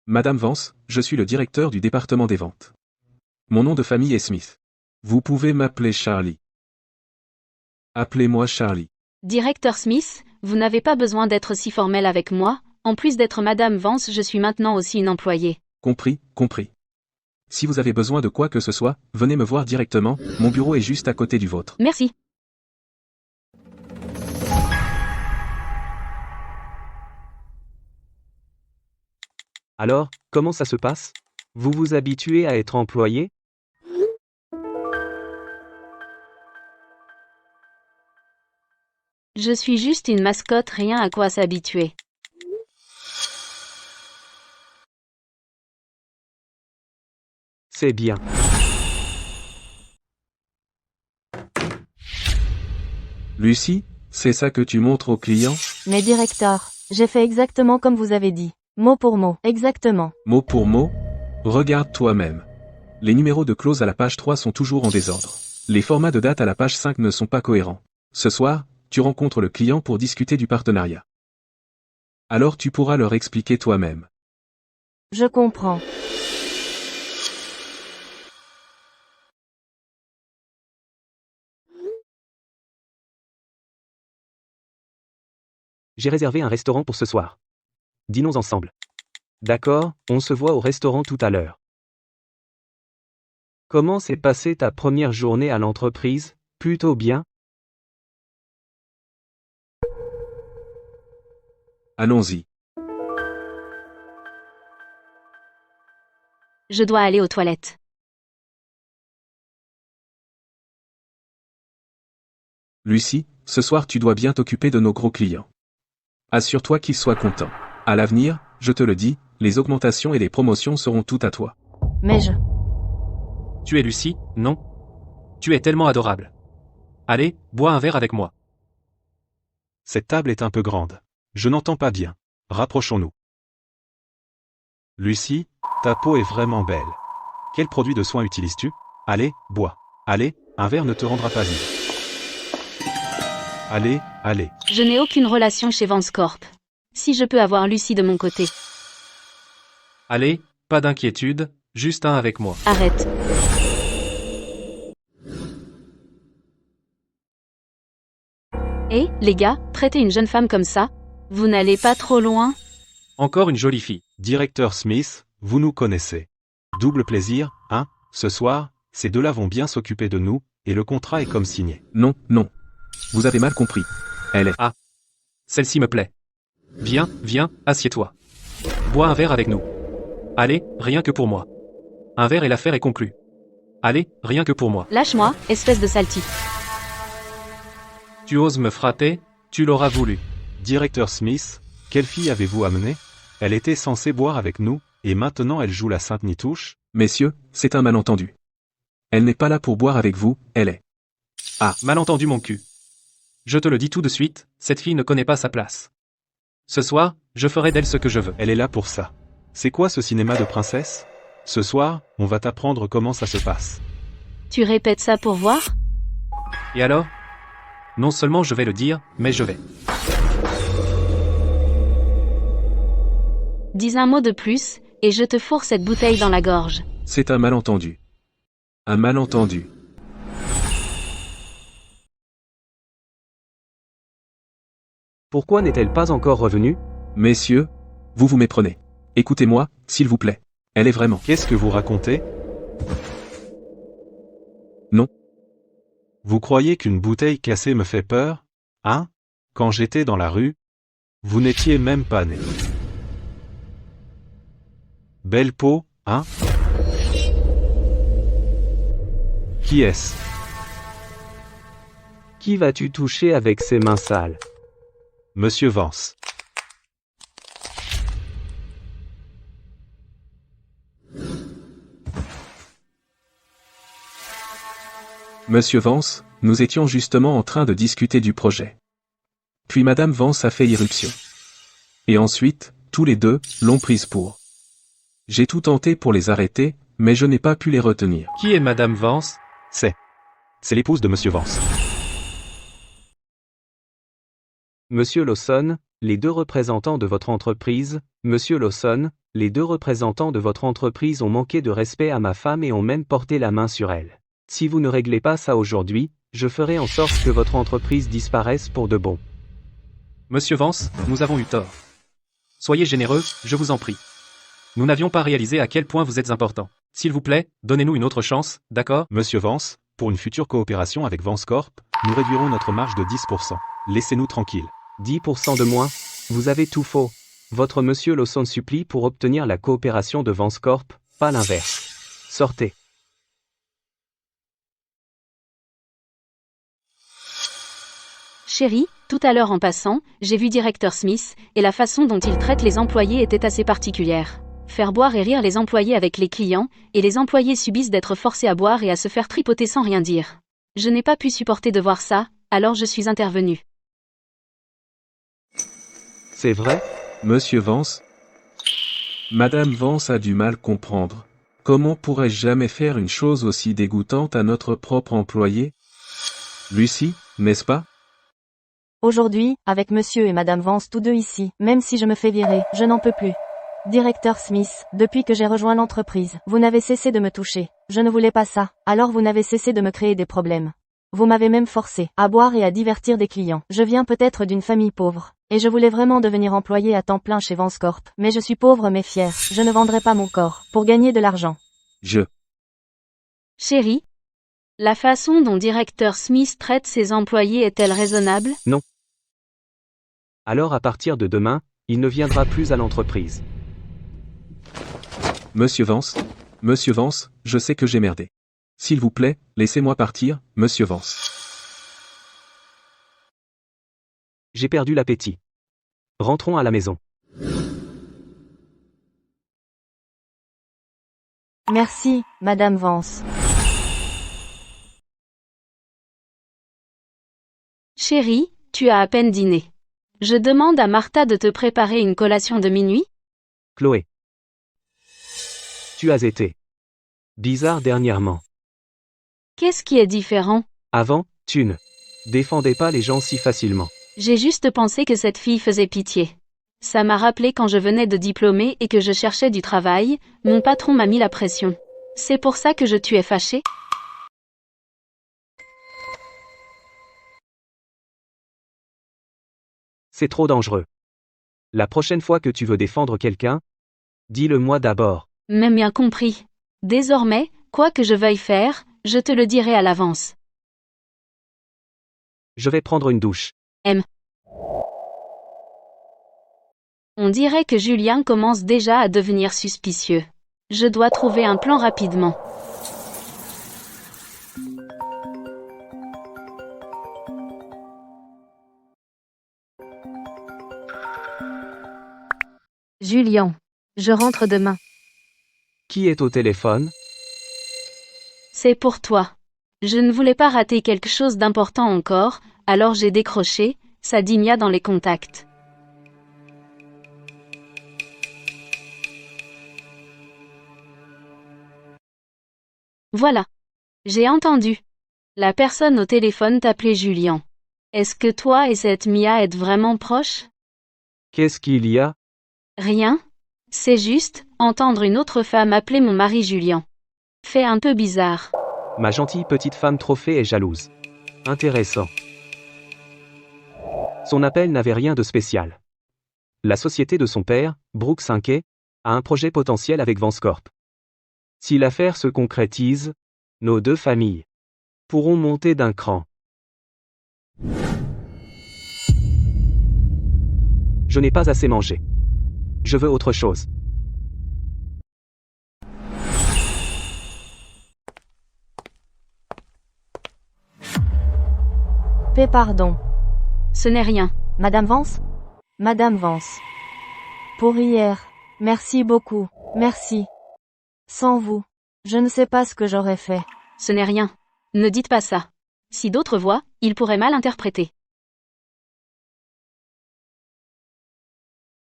S6: Madame Vance, je suis le directeur du département des ventes. Mon nom de famille est Smith. Vous pouvez m'appeler Charlie. Appelez-moi Charlie.
S2: Directeur Smith, vous n'avez pas besoin d'être si formel avec moi, en plus d'être Madame Vance je suis maintenant aussi une employée.
S6: Compris, compris. Si vous avez besoin de quoi que ce soit, venez me voir directement, mon bureau est juste à côté du vôtre.
S2: Merci.
S3: Alors, comment ça se passe? Vous vous habituez à être employé?
S2: Je suis juste une mascotte, rien à quoi s'habituer.
S3: C'est bien.
S6: Lucie, c'est ça que tu montres aux clients?
S1: Mais directeur, j'ai fait exactement comme vous avez dit. Mot pour mot, exactement.
S6: Mot pour mot? Regarde toi-même. Les numéros de clause à la page 3 sont toujours en désordre. Les formats de date à la page 5 ne sont pas cohérents. Ce soir, tu rencontres le client pour discuter du partenariat. Alors tu pourras leur expliquer toi-même.
S1: Je comprends.
S3: J'ai réservé un restaurant pour ce soir. Dînons ensemble. D'accord, on se voit au restaurant tout à l'heure. Comment s'est passée ta première journée à l'entreprise? Plutôt bien?
S6: Allons-y.
S2: Je dois aller aux toilettes.
S6: Lucie, ce soir tu dois bien t'occuper de nos gros clients. Assure-toi qu'ils soient contents. À l'avenir, je te le dis, les augmentations et les promotions seront tout à toi.
S1: Mais je...
S8: Tu es Lucie, non? Tu es tellement adorable. Allez, bois un verre avec moi.
S9: Cette table est un peu grande. Je n'entends pas bien. Rapprochons-nous. Lucie, ta peau est vraiment belle. Quel produit de soin utilises-tu? Allez, bois. Allez, un verre ne te rendra pas vide. Allez, allez.
S2: Je n'ai aucune relation chez Vance Corp. Si je peux avoir Lucie de mon côté.
S8: Allez, pas d'inquiétude, juste un avec moi.
S2: Arrête. Eh, les gars, traiter une jeune femme comme ça? Vous n'allez pas trop loin?
S8: Encore une jolie fille.
S9: Directeur Smith, vous nous connaissez. Double plaisir, hein? Ce soir, ces deux-là vont bien s'occuper de nous, et le contrat est comme signé.
S6: Non, non. Vous avez mal compris. Elle est...
S8: Ah. Celle-ci me plaît. Viens, viens, assieds-toi. Bois un verre avec nous. Allez, rien que pour moi. Un verre et l'affaire est conclue. Allez, rien que pour moi.
S2: Lâche-moi, espèce de salty.
S8: Tu oses me frapper, tu l'auras voulu.
S9: Directeur Smith, quelle fille avez-vous amenée? Elle était censée boire avec nous, et maintenant elle joue la Sainte Nitouche?
S6: Messieurs, c'est un malentendu. Elle n'est pas là pour boire avec vous, elle est...
S8: Ah, malentendu mon cul. Je te le dis tout de suite, cette fille ne connaît pas sa place. Ce soir, je ferai d'elle ce que je veux.
S9: Elle est là pour ça. C'est quoi ce cinéma de princesse? Ce soir, on va t'apprendre comment ça se passe.
S2: Tu répètes ça pour voir?
S8: Et alors? Non seulement je vais le dire, mais je vais.
S2: Dis un mot de plus, et je te fourre cette bouteille dans la gorge.
S6: C'est un malentendu. Un malentendu.
S3: Pourquoi n'est-elle pas encore revenue?
S6: Messieurs, vous vous méprenez. Écoutez-moi, s'il vous plaît. Elle est vraiment...
S9: Qu'est-ce que vous racontez?
S6: Non.
S9: Vous croyez qu'une bouteille cassée me fait peur? Hein? Quand j'étais dans la rue? Vous n'étiez même pas né. Belle peau, hein? Qui est-ce?
S3: Qui vas-tu toucher avec ces mains sales?
S9: Monsieur Vance.
S6: Monsieur Vance, nous étions justement en train de discuter du projet. Puis Madame Vance a fait irruption. Et ensuite, tous les deux, l'ont prise pour. J'ai tout tenté pour les arrêter, mais je n'ai pas pu les retenir.
S8: Qui est Madame Vance?
S9: C'est l'épouse de Monsieur Vance.
S3: Monsieur Lawson, les deux représentants de votre entreprise, Monsieur Lawson, les deux représentants de votre entreprise ont manqué de respect à ma femme et ont même porté la main sur elle. Si vous ne réglez pas ça aujourd'hui, je ferai en sorte que votre entreprise disparaisse pour de bon.
S8: Monsieur Vance, nous avons eu tort. Soyez généreux, je vous en prie. Nous n'avions pas réalisé à quel point vous êtes important. S'il vous plaît, donnez-nous une autre chance, d'accord?
S9: Monsieur Vance, pour une future coopération avec Vance Corp, nous réduirons notre marge de 10%. Laissez-nous tranquilles.
S3: 10% de moins? Vous avez tout faux. Votre Monsieur Lawson supplie pour obtenir la coopération de Vance Corp, pas l'inverse. Sortez.
S2: Chérie, tout à l'heure en passant, j'ai vu Directeur Smith, et la façon dont il traite les employés était assez particulière. Faire boire et rire les employés avec les clients, et les employés subissent d'être forcés à boire et à se faire tripoter sans rien dire. Je n'ai pas pu supporter de voir ça, alors je suis intervenue.
S3: C'est vrai?
S6: Monsieur Vance? Madame Vance a du mal comprendre. Comment pourrais-je jamais faire une chose aussi dégoûtante à notre propre employé? Lucie, n'est-ce pas?
S1: Aujourd'hui, avec monsieur et madame Vance tous deux ici, même si je me fais virer, je n'en peux plus. Directeur Smith, depuis que j'ai rejoint l'entreprise, vous n'avez cessé de me toucher. Je ne voulais pas ça, alors vous n'avez cessé de me créer des problèmes. Vous m'avez même forcé à boire et à divertir des clients. Je viens peut-être d'une famille pauvre. Et je voulais vraiment devenir employé à temps plein chez Vance Corp. Mais je suis pauvre mais fier. Je ne vendrai pas mon corps pour gagner de l'argent.
S2: Chérie, la façon dont directeur Smith traite ses employés est-elle raisonnable?
S3: Non. Alors à partir de demain, il ne viendra plus à l'entreprise.
S6: Monsieur Vance, je sais que j'ai merdé. S'il vous plaît, laissez-moi partir, Monsieur Vance.
S3: J'ai perdu l'appétit. Rentrons à la maison.
S1: Merci, Madame Vance.
S2: Chérie, tu as à peine dîné. Je demande à Martha de te préparer une collation de minuit?
S3: Chloé. Tu as été bizarre dernièrement.
S2: Qu'est-ce qui est différent?
S3: Avant, tu ne défendais pas les gens si facilement.
S2: J'ai juste pensé que cette fille faisait pitié. Ça m'a rappelé quand je venais de diplômer et que je cherchais du travail, mon patron m'a mis la pression. C'est pour ça que tu es fâché?
S3: C'est trop dangereux. La prochaine fois que tu veux défendre quelqu'un, dis-le-moi d'abord.
S2: Même bien compris. Désormais, quoi que je veuille faire, je te le dirai à l'avance.
S3: Je vais prendre une douche.
S2: On dirait que Julien commence déjà à devenir suspicieux. Je dois trouver un plan rapidement.
S7: Julien. Je rentre demain.
S3: Qui est au téléphone?
S2: C'est pour toi. Je ne voulais pas rater quelque chose d'important encore, alors j'ai décroché, ça dit Mia dans les contacts. Voilà. J'ai entendu. La personne au téléphone t'appelait Julien. Est-ce que toi et cette Mia êtes vraiment proches?
S3: Qu'est-ce qu'il y a?
S2: Rien. C'est juste, entendre une autre femme appeler mon mari Julien. Fait un peu bizarre.
S3: Ma gentille petite femme trophée est jalouse. Intéressant. Son appel n'avait rien de spécial. La société de son père, Brooks Inc., a un projet potentiel avec Vance Corp. Si l'affaire se concrétise, nos deux familles pourront monter d'un cran. Je n'ai pas assez mangé. Je veux autre chose.
S1: Pardon.
S2: Ce n'est rien.
S1: Madame Vance? Madame Vance. Pour hier. Merci beaucoup. Merci. Sans vous, je ne sais pas ce que j'aurais fait.
S2: Ce n'est rien. Ne dites pas ça. Si d'autres voient, ils pourraient mal interpréter.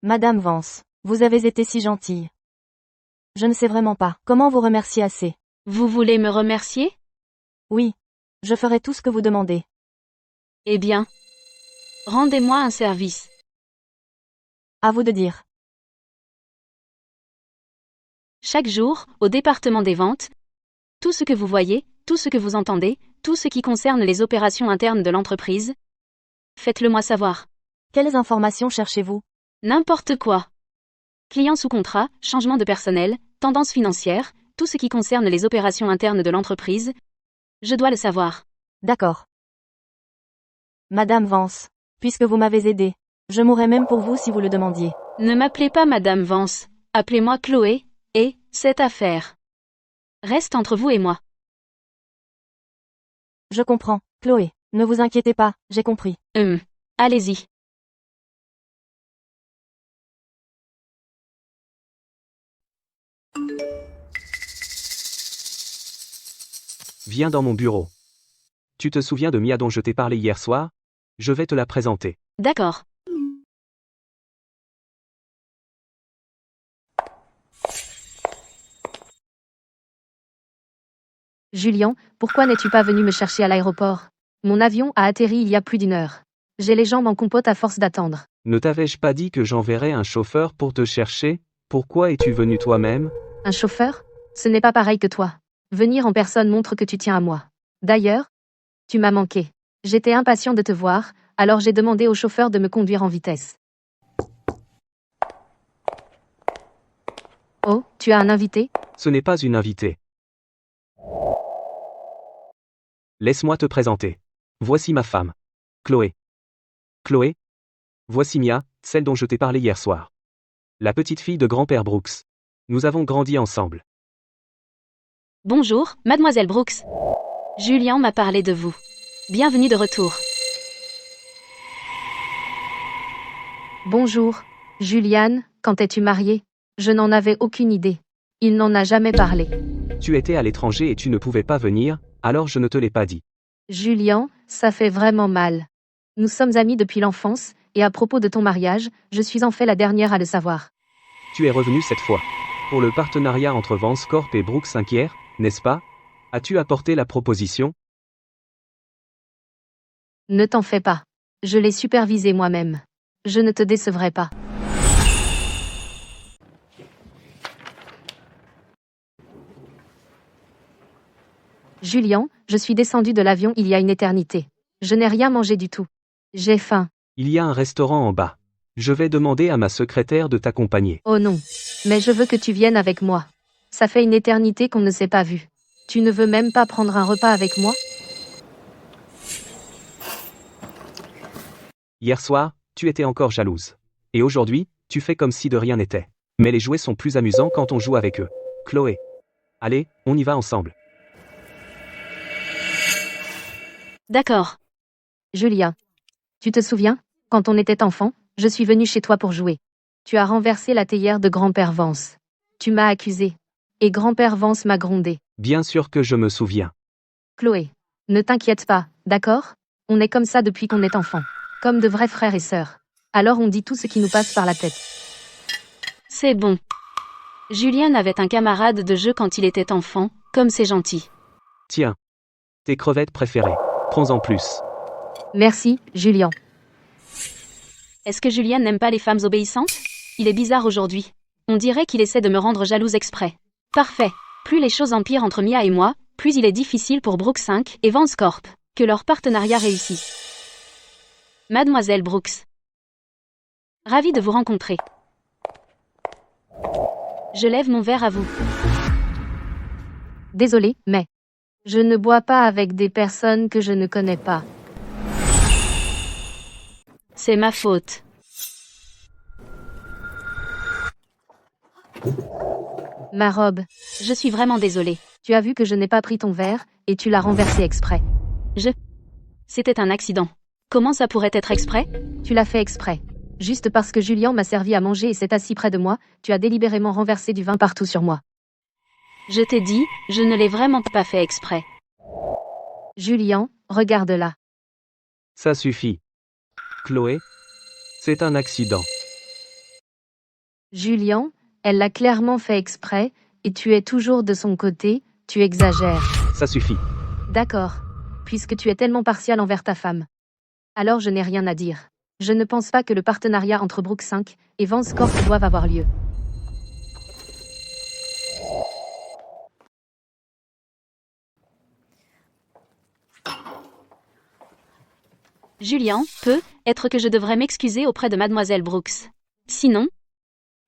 S1: Madame Vance, vous avez été si gentille. Je ne sais vraiment pas comment vous remercier assez.
S2: Vous voulez me remercier?
S1: Oui. Je ferai tout ce que vous demandez.
S2: Eh bien, rendez-moi un service.
S1: À vous de dire.
S2: Chaque jour, au département des ventes, tout ce que vous voyez, tout ce que vous entendez, tout ce qui concerne les opérations internes de l'entreprise, faites-le moi savoir.
S1: Quelles informations cherchez-vous?
S2: N'importe quoi. Clients sous contrat, changement de personnel, tendances financières, tout ce qui concerne les opérations internes de l'entreprise, je dois le savoir.
S1: D'accord. Madame Vance, puisque vous m'avez aidé, je mourrais même pour vous si vous le demandiez.
S2: Ne m'appelez pas Madame Vance, appelez-moi Chloé, et, cette affaire reste entre vous et moi.
S1: Je comprends, Chloé. Ne vous inquiétez pas, j'ai compris.
S2: Allez-y.
S3: Viens dans mon bureau. Tu te souviens de Mia dont je t'ai parlé hier soir? Je vais te la présenter.
S2: D'accord.
S7: Julien, pourquoi n'es-tu pas venu me chercher à l'aéroport? Mon avion a atterri il y a plus d'1 heure. J'ai les jambes en compote à force d'attendre.
S3: Ne t'avais-je pas dit que j'enverrais un chauffeur pour te chercher? Pourquoi es-tu venu toi-même?
S7: Un chauffeur? Ce n'est pas pareil que toi. Venir en personne montre que tu tiens à moi. D'ailleurs,
S10: Tu m'as manqué. J'étais impatient de te voir, alors j'ai demandé au chauffeur de me conduire en vitesse. Oh, tu as un invité?
S3: Ce n'est pas une invitée. Laisse-moi te présenter. Voici ma femme. Chloé. Chloé? Voici Mia, celle dont je t'ai parlé hier soir. La petite fille de grand-père Brooks. Nous avons grandi ensemble.
S2: Bonjour, mademoiselle Brooks. Julian m'a parlé de vous. Bienvenue de retour.
S10: Bonjour. Julian, quand es-tu mariée? Je n'en avais aucune idée. Il n'en a jamais parlé.
S3: Tu étais à l'étranger et tu ne pouvais pas venir, alors je ne te l'ai pas dit.
S10: Julian, ça fait vraiment mal. Nous sommes amis depuis l'enfance, et à propos de ton mariage, je suis en fait la dernière à le savoir.
S3: Tu es revenu cette fois. Pour le partenariat entre Vance Corp et Brooks Inc., n'est-ce pas? As-tu apporté la proposition?
S10: Ne t'en fais pas. Je l'ai supervisé moi-même. Je ne te décevrai pas. Julian, je suis descendu de l'avion il y a une éternité. Je n'ai rien mangé du tout. J'ai faim.
S3: Il y a un restaurant en bas. Je vais demander à ma secrétaire de t'accompagner.
S10: Oh non. Mais je veux que tu viennes avec moi. Ça fait une éternité qu'on ne s'est pas vu. Tu ne veux même pas prendre un repas avec moi?
S3: Hier soir, tu étais encore jalouse. Et aujourd'hui, tu fais comme si de rien n'était. Mais les jouets sont plus amusants quand on joue avec eux. Chloé. Allez, on y va ensemble.
S2: D'accord.
S10: Julia. Tu te souviens? Quand on était enfant, je suis venue chez toi pour jouer. Tu as renversé la théière de grand-père Vance. Tu m'as accusé. Et grand-père Vance m'a grondé.
S3: Bien sûr que je me souviens.
S10: Chloé. Ne t'inquiète pas, d'accord? On est comme ça depuis qu'on est enfant. Comme de vrais frères et sœurs. Alors on dit tout ce qui nous passe par la tête.
S2: C'est bon. Julian avait un camarade de jeu quand il était enfant, comme c'est gentil.
S3: Tiens. Tes crevettes préférées. Prends-en plus.
S10: Merci, Julian.
S2: Est-ce que Julian n'aime pas les femmes obéissantes? Il est bizarre aujourd'hui. On dirait qu'il essaie de me rendre jalouse exprès. Parfait. Plus les choses empirent entre Mia et moi, plus il est difficile pour Brooks Inc. et Vance Corp. Que leur partenariat réussisse. Mademoiselle Brooks. Ravi de vous rencontrer. Je lève mon verre à vous.
S10: Désolé, mais je ne bois pas avec des personnes que je ne connais pas.
S2: C'est ma faute.
S10: Ma robe.
S2: Je suis vraiment désolée.
S10: Tu as vu que je n'ai pas pris ton verre, et tu l'as renversé exprès.
S2: C'était un accident. Comment ça pourrait être exprès?
S10: Tu l'as fait exprès. Juste parce que Julian m'a servi à manger et s'est assis près de moi, tu as délibérément renversé du vin partout sur moi.
S2: Je t'ai dit, je ne l'ai vraiment pas fait exprès.
S10: Julian, regarde là.
S3: Ça suffit. Chloé? C'est un accident.
S10: Julian, elle l'a clairement fait exprès, et tu es toujours de son côté, tu exagères.
S3: Ça suffit.
S10: D'accord. Puisque tu es tellement partial envers ta femme. Alors je n'ai rien à dire. Je ne pense pas que le partenariat entre Brooks Inc. et Vance Corp doive avoir lieu.
S2: Julian, peut-être que je devrais m'excuser auprès de mademoiselle Brooks. Sinon,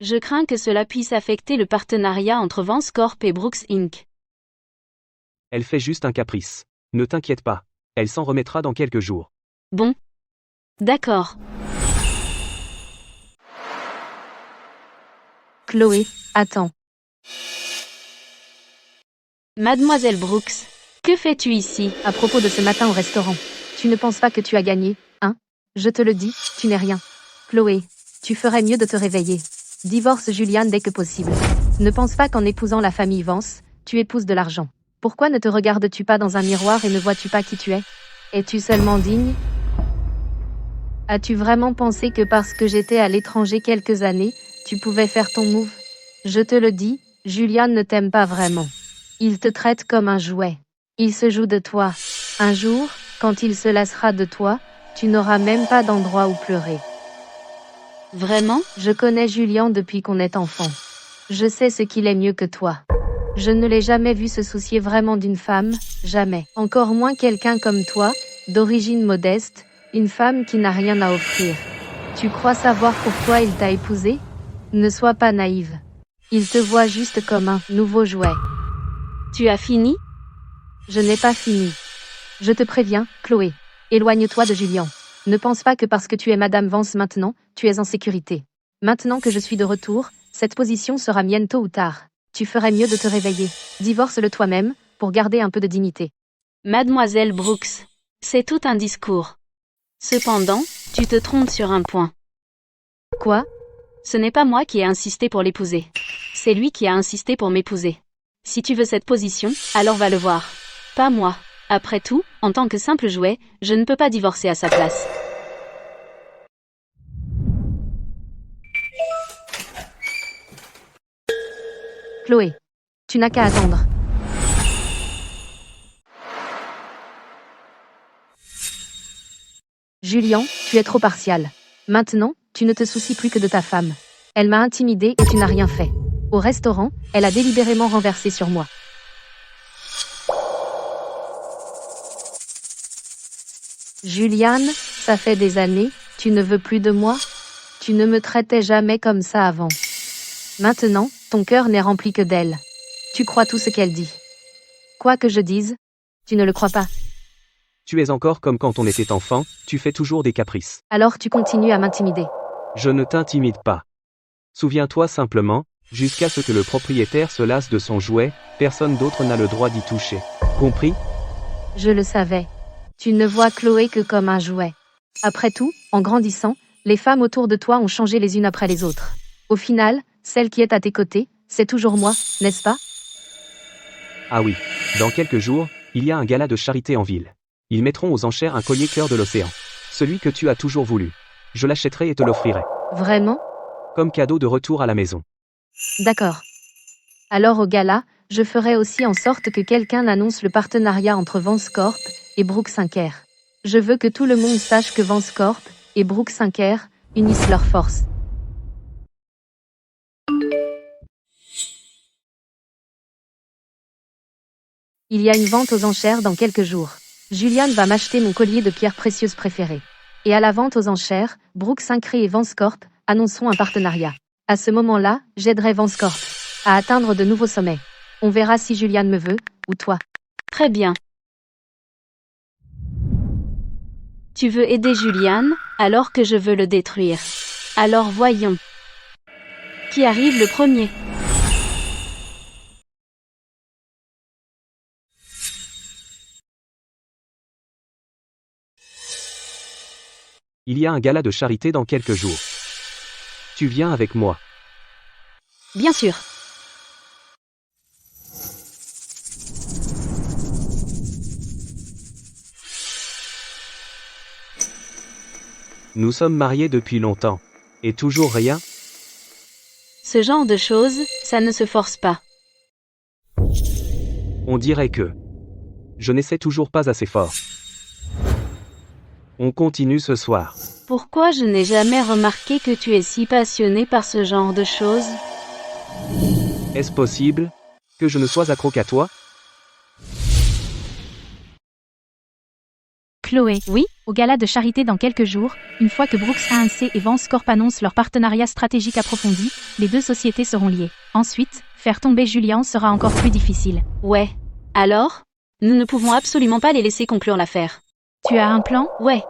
S2: je crains que cela puisse affecter le partenariat entre Vance Corp et Brooks Inc.
S3: Elle fait juste un caprice. Ne t'inquiète pas. Elle s'en remettra dans quelques jours.
S2: Bon. D'accord.
S10: Chloé, attends.
S2: Mademoiselle Brooks, que fais-tu ici?
S10: À propos de ce matin au restaurant. Tu ne penses pas que tu as gagné, hein? Je te le dis, tu n'es rien. Chloé, tu ferais mieux de te réveiller. Divorce Julian dès que possible. Ne pense pas qu'en épousant la famille Vance, tu épouses de l'argent. Pourquoi ne te regardes-tu pas dans un miroir et ne vois-tu pas qui tu es? Es-tu seulement digne? As-tu vraiment pensé que parce que j'étais à l'étranger quelques années, tu pouvais faire ton move? Je te le dis, Julian ne t'aime pas vraiment. Il te traite comme un jouet. Il se joue de toi. Un jour, quand il se lassera de toi, tu n'auras même pas d'endroit où pleurer.
S2: Vraiment?
S10: Je connais Julian depuis qu'on est enfant. Je sais ce qu'il est mieux que toi. Je ne l'ai jamais vu se soucier vraiment d'une femme, jamais. Encore moins quelqu'un comme toi, d'origine modeste, une femme qui n'a rien à offrir. Tu crois savoir pourquoi il t'a épousée? Ne sois pas naïve. Il te voit juste comme un nouveau jouet.
S2: Tu as fini?
S10: Je n'ai pas fini. Je te préviens, Chloé. Éloigne-toi de Julian. Ne pense pas que parce que tu es Madame Vance maintenant, tu es en sécurité. Maintenant que je suis de retour, cette position sera mienne tôt ou tard. Tu ferais mieux de te réveiller. Divorce-le toi-même, pour garder un peu de dignité.
S2: Mademoiselle Brooks. C'est tout un discours. Cependant, tu te trompes sur un point.
S10: Quoi?
S2: Ce n'est pas moi qui ai insisté pour l'épouser. C'est lui qui a insisté pour m'épouser. Si tu veux cette position, alors va le voir. Pas moi. Après tout, en tant que simple jouet, je ne peux pas divorcer à sa place.
S10: Chloé. Tu n'as qu'à attendre. Julian, tu es trop partial. Maintenant, tu ne te soucies plus que de ta femme. Elle m'a intimidée et tu n'as rien fait. Au restaurant, elle a délibérément renversé sur moi. Juliane, ça fait des années, tu ne veux plus de moi? Tu ne me traitais jamais comme ça avant. Maintenant, ton cœur n'est rempli que d'elle. Tu crois tout ce qu'elle dit. Quoi que je dise, tu ne le crois pas.
S3: Tu es encore comme quand on était enfant, tu fais toujours des caprices.
S10: Alors tu continues à m'intimider.
S3: Je ne t'intimide pas. Souviens-toi simplement, jusqu'à ce que le propriétaire se lasse de son jouet, personne d'autre n'a le droit d'y toucher. Compris?
S10: Je le savais. Tu ne vois Chloé que comme un jouet. Après tout, en grandissant, les femmes autour de toi ont changé les unes après les autres. Au final, celle qui est à tes côtés, c'est toujours moi, n'est-ce pas?
S3: Ah oui. Dans quelques jours, il y a un gala de charité en ville. Ils mettront aux enchères un collier cœur de l'océan. Celui que tu as toujours voulu. Je l'achèterai et te l'offrirai.
S10: Vraiment?
S3: Comme cadeau de retour à la maison.
S10: D'accord. Alors au gala, je ferai aussi en sorte que quelqu'un annonce le partenariat entre Vance Corp et Brooke Sinclair. Je veux que tout le monde sache que Vance Corp et Brooke Sinclair unissent leurs forces. Il y a une vente aux enchères dans quelques jours. Juliane va m'acheter mon collier de pierres précieuses préféré. Et à la vente aux enchères, Brooke Sinclair et Vance Corp annonceront un partenariat. À ce moment-là, j'aiderai Vance Corp à atteindre de nouveaux sommets. On verra si Juliane me veut, ou toi.
S2: Très bien. Tu veux aider Julian, alors que je veux le détruire. Alors voyons. Qui arrive le premier?
S3: Il y a un gala de charité dans quelques jours. Tu viens avec moi.
S2: Bien sûr.
S3: Nous sommes mariés depuis longtemps. Et toujours rien?
S2: Ce genre de choses, ça ne se force pas.
S3: On dirait que... Je n'essaie toujours pas assez fort. On continue ce soir.
S2: Pourquoi je n'ai jamais remarqué que tu es si passionné par ce genre de choses?
S3: Est-ce possible que je ne sois accro qu'à toi?
S7: Chloé, oui, au gala de charité dans quelques jours, une fois que Brooks ANC et Vance Corp annoncent leur partenariat stratégique approfondi, les deux sociétés seront liées. Ensuite, faire tomber Julian sera encore plus difficile.
S2: Ouais. Alors? Nous ne pouvons absolument pas les laisser conclure l'affaire.
S7: Tu as un plan?
S2: Ouais.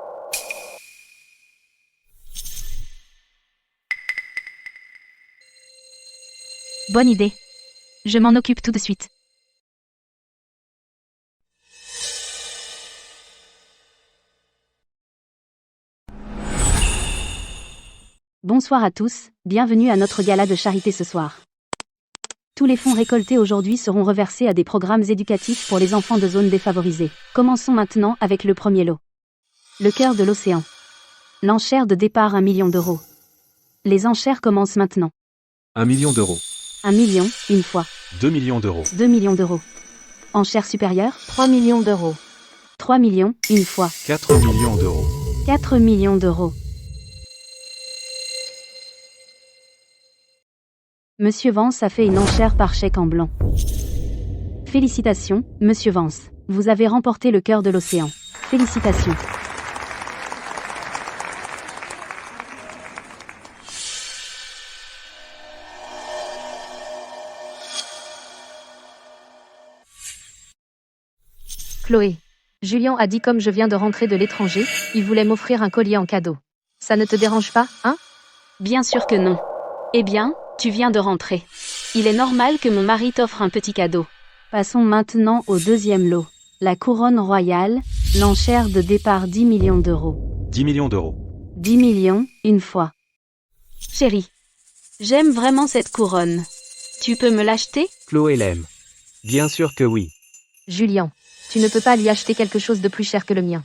S7: Bonne idée. Je m'en occupe tout de suite.
S2: Bonsoir à tous, bienvenue à notre gala de charité ce soir. Tous les fonds récoltés aujourd'hui seront reversés à des programmes éducatifs pour les enfants de zones défavorisées. Commençons maintenant avec le premier lot. Le cœur de l'océan. L'enchère de départ 1 million d'euros. Les enchères commencent maintenant.
S6: 1 million d'euros.
S2: 1 million, une fois.
S9: 2 millions d'euros.
S2: 2 millions d'euros. Enchère supérieure,
S1: 3 millions d'euros.
S2: 3 millions, une fois.
S9: 4 millions d'euros.
S2: 4 millions d'euros. Monsieur Vance a fait une enchère par chèque en blanc. Félicitations, Monsieur Vance. Vous avez remporté le cœur de l'océan. Félicitations.
S10: Chloé. Julien a dit comme je viens de rentrer de l'étranger, il voulait m'offrir un collier en cadeau. Ça ne te dérange pas, hein?
S2: Bien sûr que non. Eh bien, tu viens de rentrer. Il est normal que mon mari t'offre un petit cadeau. Passons maintenant au deuxième lot. La couronne royale, l'enchère de départ 10 millions d'euros.
S9: 10 millions d'euros.
S2: 10 millions, une fois. Chérie, j'aime vraiment cette couronne. Tu peux me l'acheter?
S3: Chloé l'aime. Bien sûr que oui.
S10: Julien. Tu ne peux pas lui acheter quelque chose de plus cher que le mien.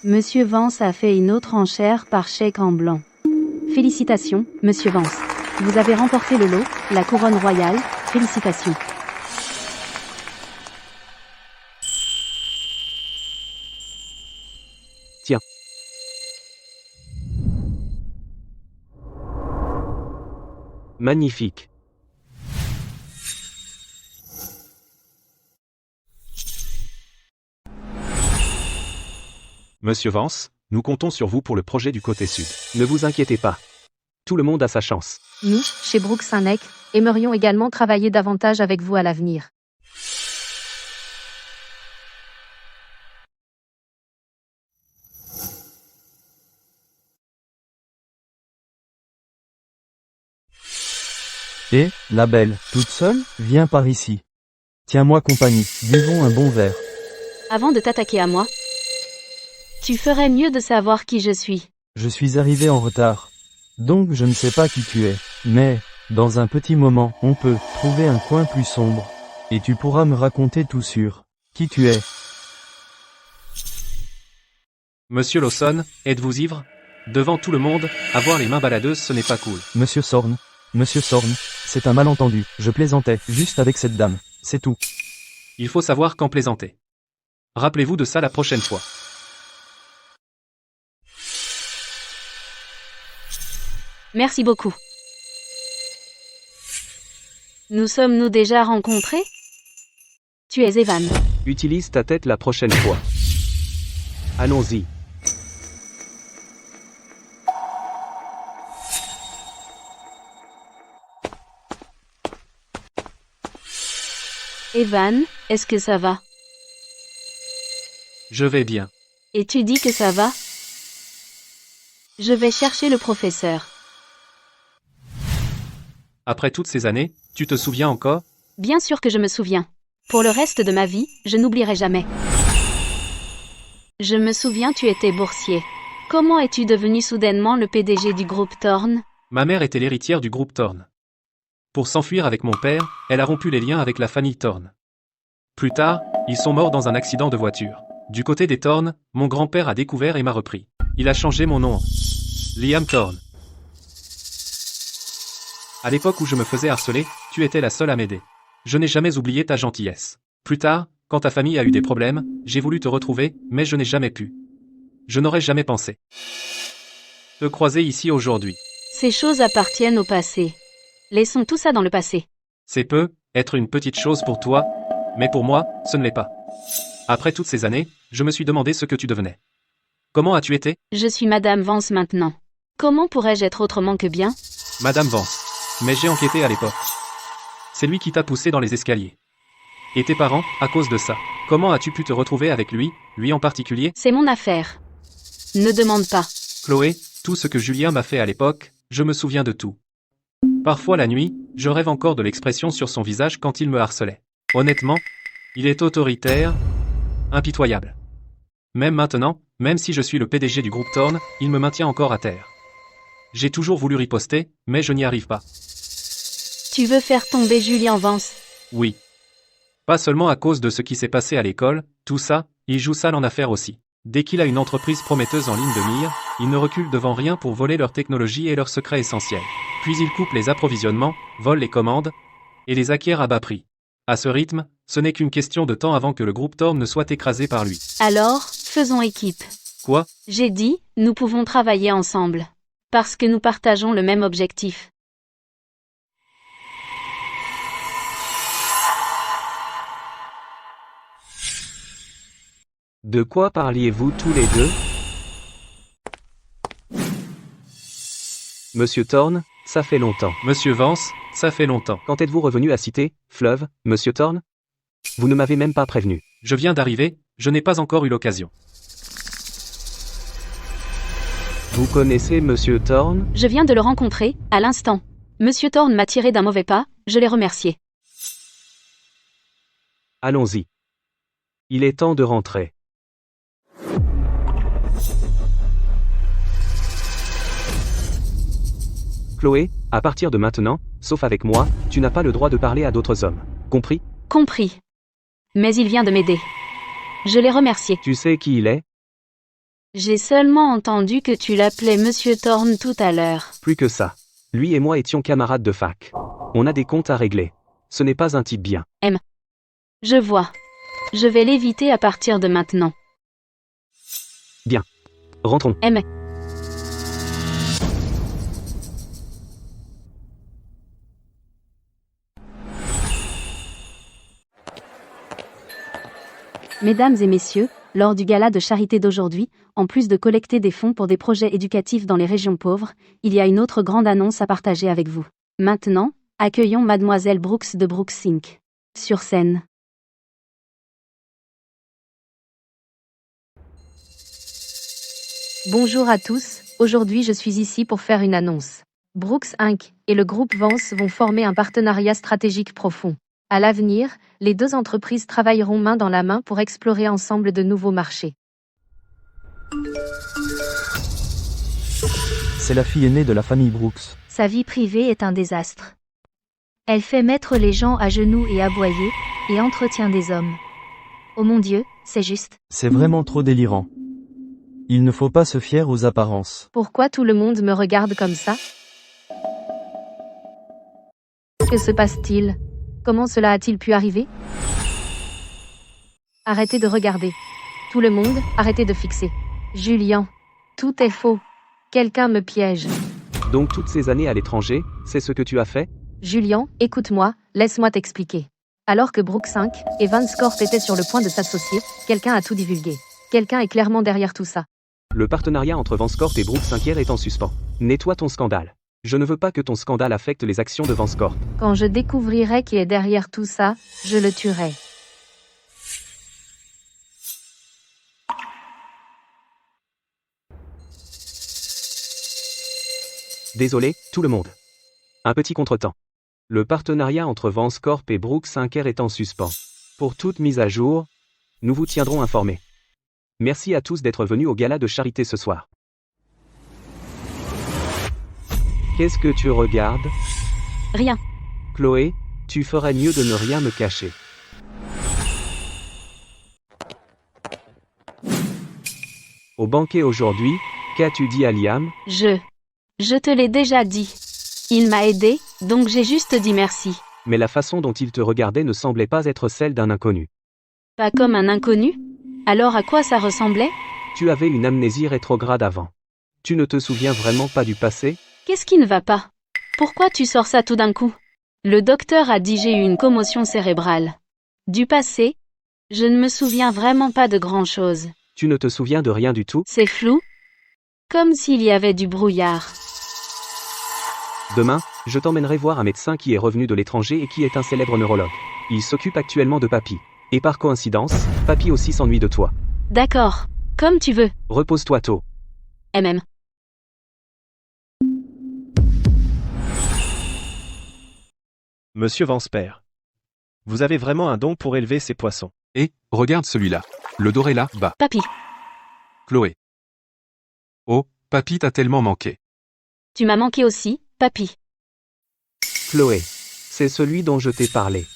S2: Monsieur Vance a fait une autre enchère par chèque en blanc. Félicitations, Monsieur Vance. Vous avez remporté le lot, la couronne royale. Félicitations.
S3: Tiens. Magnifique.
S9: Monsieur Vance, nous comptons sur vous pour le projet du côté sud.
S3: Ne vous inquiétez pas. Tout le monde a sa chance.
S10: Nous, chez Brooks Saint-Nec, aimerions également travailler davantage avec vous à l'avenir.
S4: Et, la belle, toute seule, viens par ici. Tiens-moi compagnie, buvons un bon verre.
S2: Avant de t'attaquer à moi, tu ferais mieux de savoir qui je suis.
S4: Je suis arrivé en retard. Donc je ne sais pas qui tu es. Mais, dans un petit moment, on peut trouver un coin plus sombre. Et tu pourras me raconter tout sur qui tu es.
S8: Monsieur Lawson, êtes-vous ivre? Devant tout le monde, avoir les mains baladeuses ce n'est pas cool.
S4: Monsieur Sorn, c'est un malentendu. Je plaisantais, juste avec cette dame. C'est tout.
S8: Il faut savoir quand plaisanter. Rappelez-vous de ça la prochaine fois.
S2: Merci beaucoup. Nous sommes-nous déjà rencontrés? Tu es Evan.
S3: Utilise ta tête la prochaine fois. Allons-y.
S2: Evan, est-ce que ça va?
S8: Je vais bien.
S2: Et tu dis que ça va? Je vais chercher le professeur.
S8: Après toutes ces années, tu te souviens encore?
S2: Bien sûr que je me souviens. Pour le reste de ma vie, je n'oublierai jamais. Je me souviens, tu étais boursier. Comment es-tu devenu soudainement le PDG du groupe Thorne?
S8: Ma mère était l'héritière du groupe Thorne. Pour s'enfuir avec mon père, elle a rompu les liens avec la famille Thorne. Plus tard, ils sont morts dans un accident de voiture. Du côté des Thorne, mon grand-père a découvert et m'a repris. Il a changé mon nom en Liam Thorne. À l'époque où je me faisais harceler, tu étais la seule à m'aider. Je n'ai jamais oublié ta gentillesse. Plus tard, quand ta famille a eu des problèmes, j'ai voulu te retrouver, mais je n'ai jamais pu. Je n'aurais jamais pensé te croiser ici aujourd'hui.
S2: Ces choses appartiennent au passé. Laissons tout ça dans le passé.
S8: C'est peu, être une petite chose pour toi, mais pour moi, ce ne l'est pas. Après toutes ces années, je me suis demandé ce que tu devenais. Comment as-tu été?
S2: Je suis Madame Vance maintenant. Comment pourrais-je être autrement que bien?
S8: Madame Vance. Mais j'ai enquêté à l'époque. C'est lui qui t'a poussé dans les escaliers. Et tes parents, à cause de ça. Comment as-tu pu te retrouver avec lui en particulier?
S2: C'est mon affaire. Ne demande pas.
S8: Chloé, tout ce que Julien m'a fait à l'époque, je me souviens de tout. Parfois la nuit, je rêve encore de l'expression sur son visage quand il me harcelait. Honnêtement, il est autoritaire, impitoyable. Même maintenant, même si je suis le PDG du groupe Thorne, il me maintient encore à terre. J'ai toujours voulu riposter, mais je n'y arrive pas.
S2: Tu veux faire tomber Julien Vance?
S8: Oui. Pas seulement à cause de ce qui s'est passé à l'école, tout ça, il joue sale en affaires aussi. Dès qu'il a une entreprise prometteuse en ligne de mire, il ne recule devant rien pour voler leur technologie et leurs secrets essentiels. Puis il coupe les approvisionnements, vole les commandes, et les acquiert à bas prix. À ce rythme, ce n'est qu'une question de temps avant que le groupe Thorne ne soit écrasé par lui.
S2: Alors, faisons équipe.
S8: Quoi?
S2: J'ai dit, nous pouvons travailler ensemble. Parce que nous partageons le même objectif.
S3: De quoi parliez-vous tous les deux? Monsieur Thorne, ça fait longtemps.
S8: Monsieur Vance, ça fait longtemps.
S3: Quand êtes-vous revenu à Cité, Fleuve, Monsieur Thorne? Vous ne m'avez même pas prévenu.
S8: Je viens d'arriver, je n'ai pas encore eu l'occasion.
S3: Vous connaissez Monsieur Thorne?
S2: Je viens de le rencontrer, à l'instant. Monsieur Thorne m'a tiré d'un mauvais pas, je l'ai remercié.
S3: Allons-y. Il est temps de rentrer. Chloé, à partir de maintenant, sauf avec moi, tu n'as pas le droit de parler à d'autres hommes. Compris?
S2: Compris. Mais il vient de m'aider. Je l'ai remercié.
S3: Tu sais qui il est?
S2: J'ai seulement entendu que tu l'appelais Monsieur Thorne tout à l'heure.
S3: Plus que ça. Lui et moi étions camarades de fac. On a des comptes à régler. Ce n'est pas un type bien.
S2: Je vois. Je vais l'éviter à partir de maintenant.
S3: Bien. Rentrons.
S2: Mesdames et messieurs, lors du gala de charité d'aujourd'hui, en plus de collecter des fonds pour des projets éducatifs dans les régions pauvres, il y a une autre grande annonce à partager avec vous. Maintenant, accueillons Mademoiselle Brooks de Brooks Inc. Sur scène.
S10: Bonjour à tous, aujourd'hui je suis ici pour faire une annonce. Brooks Inc. et le groupe Vance vont former un partenariat stratégique profond. À l'avenir, les deux entreprises travailleront main dans la main pour explorer ensemble de nouveaux marchés.
S4: C'est la fille aînée de la famille Brooks.
S7: Sa vie privée est un désastre. Elle fait mettre les gens à genoux et aboyer, et entretient des hommes. Oh mon Dieu, c'est juste.
S4: C'est vraiment trop délirant. Il ne faut pas se fier aux apparences.
S10: Pourquoi tout le monde me regarde comme ça? Que se passe-t-il? Comment cela a-t-il pu arriver? Arrêtez de regarder. Tout le monde, arrêtez de fixer. Julien, tout est faux. Quelqu'un me piège.
S3: Donc toutes ces années à l'étranger, c'est ce que tu as fait?
S10: Julien, écoute-moi, laisse-moi t'expliquer. Alors que Brooks 5 et Vance Corp étaient sur le point de s'associer, quelqu'un a tout divulgué. Quelqu'un est clairement derrière tout ça.
S3: Le partenariat entre Vance Corp et Brooks 5 est en suspens. Nettoie ton scandale. Je ne veux pas que ton scandale affecte les actions de Vance Corp.
S10: Quand je découvrirai qui est derrière tout ça, je le tuerai.
S3: Désolé, tout le monde. Un petit contretemps. Le partenariat entre Vance Corp et Brooks 5 est en suspens. Pour toute mise à jour, nous vous tiendrons informés. Merci à tous d'être venus au gala de charité ce soir. Qu'est-ce que tu regardes?
S2: Rien.
S3: Chloé, tu ferais mieux de ne rien me cacher. Au banquet aujourd'hui, qu'as-tu dit à Liam?
S2: Je te l'ai déjà dit. Il m'a aidé, donc j'ai juste dit merci.
S3: Mais la façon dont il te regardait ne semblait pas être celle d'un inconnu.
S2: Pas comme un inconnu? Alors à quoi ça ressemblait?
S3: Tu avais une amnésie rétrograde avant. Tu ne te souviens vraiment pas du passé?
S2: Qu'est-ce qui ne va pas? Pourquoi tu sors ça tout d'un coup? Le docteur a dit j'ai eu une commotion cérébrale. Du passé? Je ne me souviens vraiment pas de grand-chose.
S3: Tu ne te souviens de rien du tout?
S2: C'est flou? Comme s'il y avait du brouillard.
S3: Demain, je t'emmènerai voir un médecin qui est revenu de l'étranger et qui est un célèbre neurologue. Il s'occupe actuellement de Papy. Et par coïncidence, Papy aussi s'ennuie de toi.
S2: D'accord. Comme tu veux.
S3: Repose-toi tôt.
S2: MM.
S11: Monsieur Vansper. Vous avez vraiment un don pour élever ces poissons.
S6: Et, regarde celui-là. Le doré là, bas.
S2: Papy.
S6: Chloé. Oh, Papy t'a tellement manqué.
S2: Tu m'as manqué aussi, Papy.
S3: Chloé. C'est celui dont je t'ai parlé.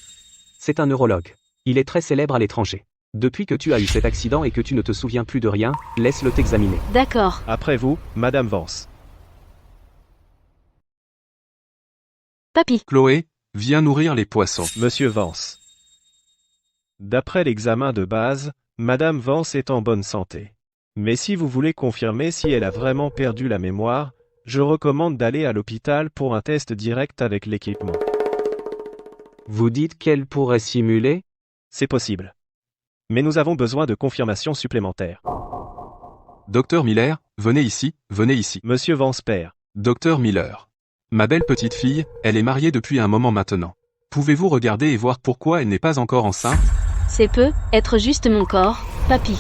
S3: C'est un neurologue. Il est très célèbre à l'étranger. Depuis que tu as eu cet accident et que tu ne te souviens plus de rien, laisse-le t'examiner.
S2: D'accord.
S11: Après vous, Madame Vance.
S2: Papy.
S6: Chloé, viens nourrir les poissons.
S11: Monsieur Vance. D'après l'examen de base, Madame Vance est en bonne santé. Mais si vous voulez confirmer si elle a vraiment perdu la mémoire, je recommande d'aller à l'hôpital pour un test direct avec l'équipement.
S3: Vous dites qu'elle pourrait simuler?
S11: C'est possible. Mais nous avons besoin de confirmations supplémentaires.
S6: Docteur Miller, venez ici, venez ici.
S11: Monsieur Vance père.
S6: Docteur Miller. Ma belle petite fille, elle est mariée depuis un moment maintenant. Pouvez-vous regarder et voir pourquoi elle n'est pas encore enceinte?
S2: C'est peu, être juste mon corps, papy.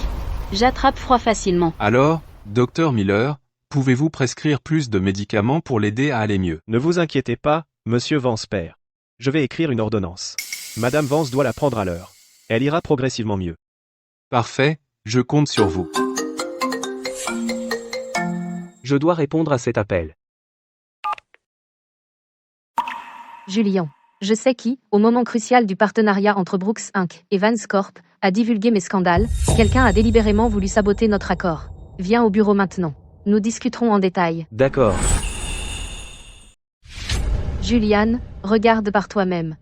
S2: J'attrape froid facilement.
S6: Alors, Docteur Miller, pouvez-vous prescrire plus de médicaments pour l'aider à aller mieux?
S11: Ne vous inquiétez pas, monsieur Vance père. Je vais écrire une ordonnance. Madame Vance doit la prendre à l'heure. Elle ira progressivement mieux.
S6: Parfait, je compte sur vous.
S3: Je dois répondre à cet appel.
S10: Julien. Je sais qui, au moment crucial du partenariat entre Brooks Inc. et Vance Corp, a divulgué mes scandales. Quelqu'un a délibérément voulu saboter notre accord. Viens au bureau maintenant. Nous discuterons en détail.
S3: D'accord.
S10: Julianne, regarde par toi-même.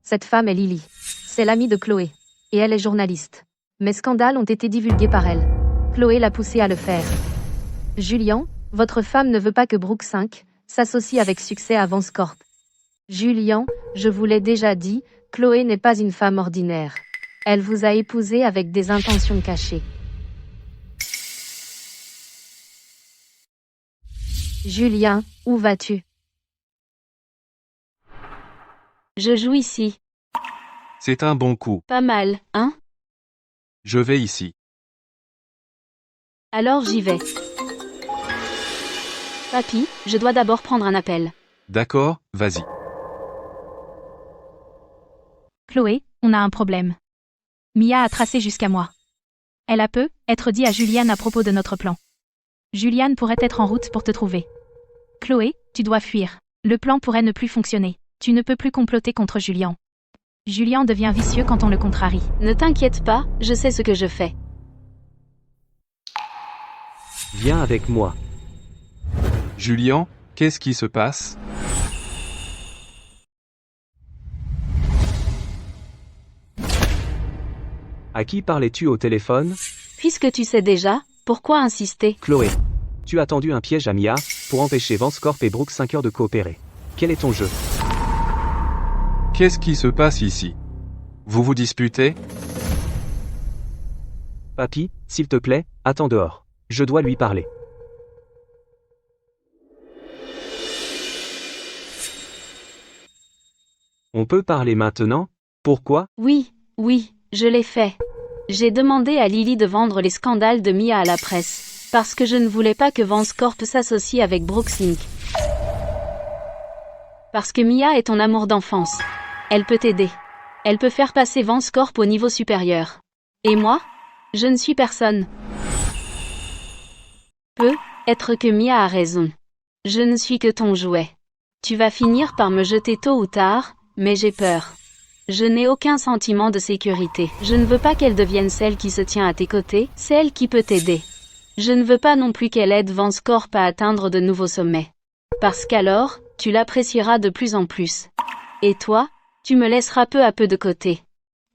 S10: Cette femme est Lily. C'est l'amie de Chloé. Et elle est journaliste. Mes scandales ont été divulgués par elle. Chloé l'a poussée à le faire. Julien, votre femme ne veut pas que Brooks Inc. s'associe avec succès à Vance Corp. Julien, je vous l'ai déjà dit, Chloé n'est pas une femme ordinaire. Elle vous a épousé avec des intentions cachées. Julien, où vas-tu?
S2: Je joue ici.
S6: C'est un bon coup.
S2: Pas mal, hein?
S6: Je vais ici.
S2: Alors j'y vais. Papy, je dois d'abord prendre un appel.
S6: D'accord, vas-y.
S7: Chloé, on a un problème. Mia a tracé jusqu'à moi. Elle a peu être dit à Julianne à propos de notre plan. Julianne pourrait être en route pour te trouver. Chloé, tu dois fuir. Le plan pourrait ne plus fonctionner. Tu ne peux plus comploter contre Julian. Julian devient vicieux quand on le contrarie.
S2: Ne t'inquiète pas, je sais ce que je fais.
S3: Viens avec moi.
S6: Julien, qu'est-ce qui se passe?
S3: À qui parlais-tu au téléphone?
S2: Puisque tu sais déjà, pourquoi insister?
S3: Chloé. Tu as tendu un piège à Mia, pour empêcher Vance Corp et Brooks 5 heures de coopérer. Quel est ton jeu?
S6: Qu'est-ce qui se passe ici? Vous vous disputez?
S3: Papy, s'il te plaît, attends dehors. Je dois lui parler. On peut parler maintenant? Pourquoi?
S2: Oui, je l'ai fait. J'ai demandé à Lily de vendre les scandales de Mia à la presse, parce que je ne voulais pas que Vance Corp s'associe avec Brooks Inc. Parce que Mia est ton amour d'enfance. Elle peut t'aider. Elle peut faire passer Vance Corp au niveau supérieur. Et moi? Je ne suis personne. Peut être que Mia a raison. Je ne suis que ton jouet. Tu vas finir par me jeter tôt ou tard, mais j'ai peur. Je n'ai aucun sentiment de sécurité. Je ne veux pas qu'elle devienne celle qui se tient à tes côtés, celle qui peut t'aider. Je ne veux pas non plus qu'elle aide Vance Corp à atteindre de nouveaux sommets. Parce qu'alors, tu l'apprécieras de plus en plus. Et toi, tu me laisseras peu à peu de côté.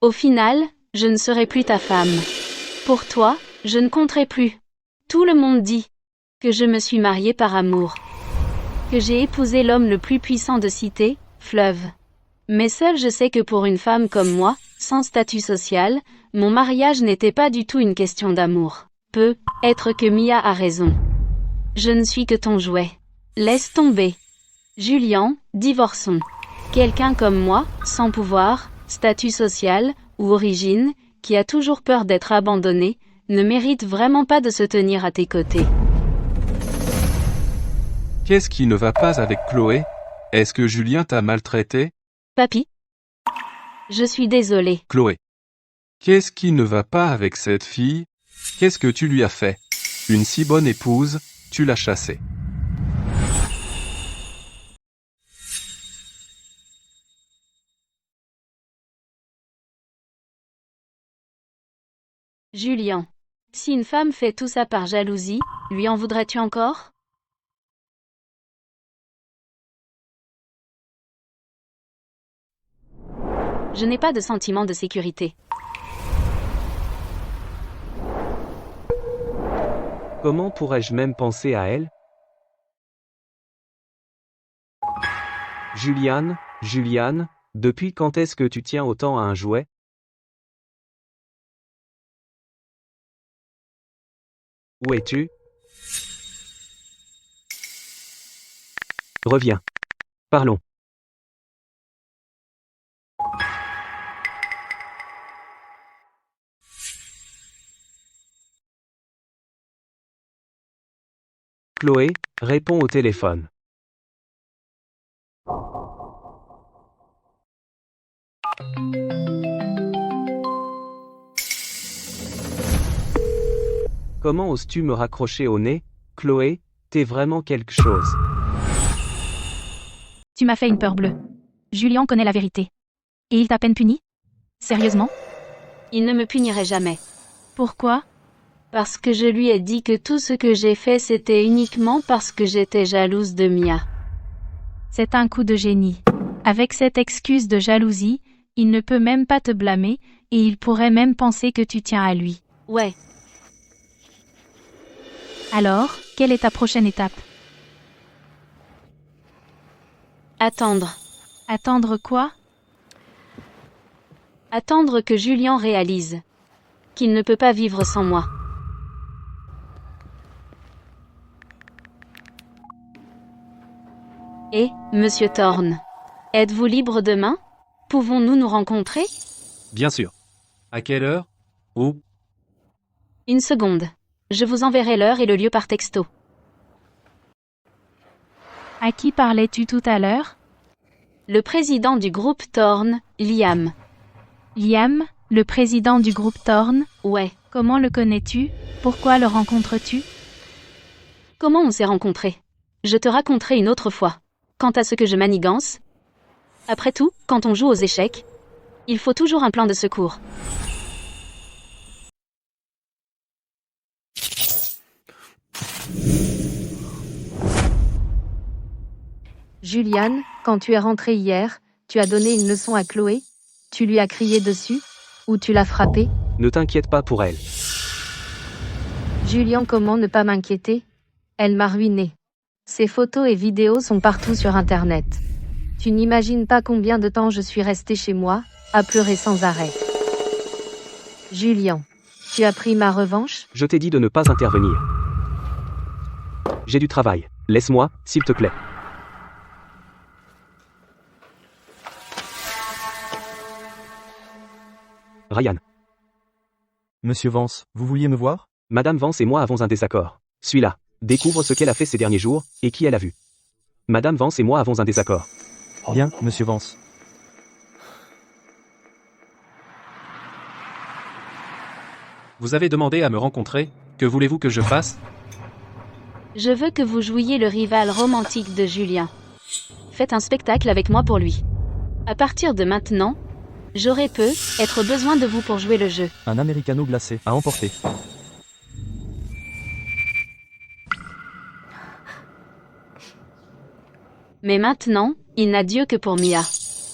S2: Au final, je ne serai plus ta femme. Pour toi, je ne compterai plus. Tout le monde dit que je me suis mariée par amour. Que j'ai épousé l'homme le plus puissant de Cité, Fleuve. Mais seul je sais que pour une femme comme moi, sans statut social, mon mariage n'était pas du tout une question d'amour. Peut être que Mia a raison. Je ne suis que ton jouet. Laisse tomber. Julien, divorçons. Quelqu'un comme moi, sans pouvoir, statut social, ou origine, qui a toujours peur d'être abandonné, ne mérite vraiment pas de se tenir à tes côtés.
S6: Qu'est-ce qui ne va pas avec Chloé? Est-ce que Julien t'a maltraité?
S2: Papy? Je suis désolée.
S6: Chloé. Qu'est-ce qui ne va pas avec cette fille? Qu'est-ce que tu lui as fait? Une si bonne épouse, tu l'as chassée.
S2: Julien. Si une femme fait tout ça par jalousie, lui en voudrais-tu encore? Je n'ai pas de sentiment de sécurité.
S3: Comment pourrais-je même penser à elle? Julianne, depuis quand est-ce que tu tiens autant à un jouet? Où es-tu? Reviens. Parlons. Chloé, réponds au téléphone. Comment oses-tu me raccrocher au nez, Chloé? T'es vraiment quelque chose.
S7: Tu m'as fait une peur bleue. Julien connaît la vérité. Et il t'a à peine puni? Sérieusement?
S2: Il ne me punirait jamais.
S7: Pourquoi?
S2: Parce que je lui ai dit que tout ce que j'ai fait c'était uniquement parce que j'étais jalouse de Mia.
S7: C'est un coup de génie. Avec cette excuse de jalousie, il ne peut même pas te blâmer, et il pourrait même penser que tu tiens à lui.
S2: Ouais.
S7: Alors, quelle est ta prochaine étape?
S2: Attendre.
S7: Attendre quoi?
S2: Attendre que Julien réalise qu'il ne peut pas vivre sans moi. Et, monsieur Thorne, êtes-vous libre demain? Pouvons-nous nous rencontrer?
S8: Bien sûr. À quelle heure? Où?
S2: Une seconde. Je vous enverrai l'heure et le lieu par texto.
S7: À qui parlais-tu tout à l'heure?
S2: Le président du groupe Thorne, Liam.
S7: Liam, le président du groupe Thorne?
S2: Ouais.
S7: Comment le connais-tu? Pourquoi le rencontres-tu?
S2: Comment on s'est rencontrés? Je te raconterai une autre fois. Quant à ce que je manigance, après tout, quand on joue aux échecs, il faut toujours un plan de secours.
S10: Julian, quand tu es rentré hier, tu as donné une leçon à Chloé? Tu lui as crié dessus? Ou tu l'as frappée?
S3: Ne t'inquiète pas pour elle.
S10: Julian, comment ne pas m'inquiéter? Elle m'a ruiné. Ses photos et vidéos sont partout sur Internet. Tu n'imagines pas combien de temps je suis restée chez moi, à pleurer sans arrêt. Julian, tu as pris ma revanche?
S3: Je t'ai dit de ne pas intervenir. J'ai du travail. Laisse-moi, s'il te plaît. Ryan.
S4: Monsieur Vance, vous vouliez me voir?
S3: Madame Vance et moi avons un désaccord. Suis-la. Découvre ce qu'elle a fait ces derniers jours, et qui elle a vu. Madame Vance et moi avons un désaccord.
S4: Bien, monsieur Vance.
S8: Vous avez demandé à me rencontrer, que voulez-vous que je fasse?
S2: Je veux que vous jouiez le rival romantique de Julien. Faites un spectacle avec moi pour lui. À partir de maintenant, j'aurai être besoin de vous pour jouer le jeu.
S4: Un americano glacé, à emporter.
S2: Mais maintenant, il n'a Dieu que pour Mia.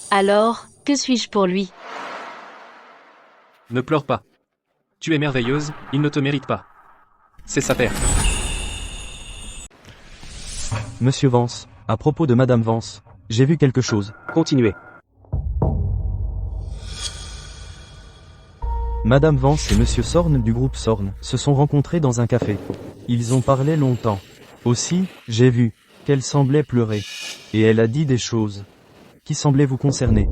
S2: Alors, que suis-je pour lui?
S8: Ne pleure pas. Tu es merveilleuse, il ne te mérite pas. C'est sa perte.
S4: Monsieur Vance, à propos de Madame Vance, j'ai vu quelque chose.
S3: Continuez.
S4: Madame Vance et Monsieur Sorn du groupe Sorn se sont rencontrés dans un café. Ils ont parlé longtemps. Aussi, j'ai vu qu'elle semblait pleurer. Et elle a dit des choses qui semblaient vous concerner.